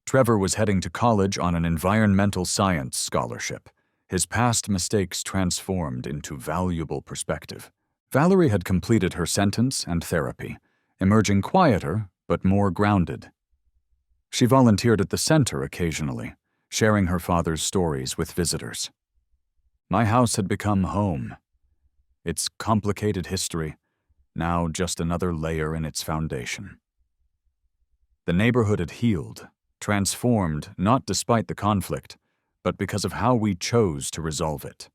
Trevor was heading to college on an environmental science scholarship, his past mistakes transformed into valuable perspective. Valerie had completed her sentence and therapy, emerging quieter but more grounded. She volunteered at the center occasionally, sharing her father's stories with visitors. My house had become home. Its complicated history, now just another layer in its foundation. The neighborhood had healed, transformed not despite the conflict, but because of how we chose to resolve it.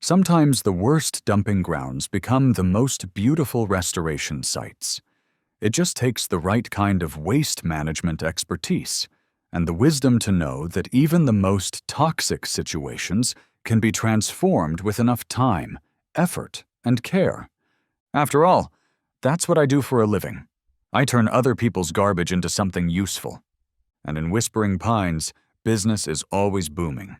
Sometimes the worst dumping grounds become the most beautiful restoration sites. It just takes the right kind of waste management expertise and the wisdom to know that even the most toxic situations can be transformed with enough time, effort, and care. After all, that's what I do for a living. I turn other people's garbage into something useful. And in Whispering Pines, business is always booming.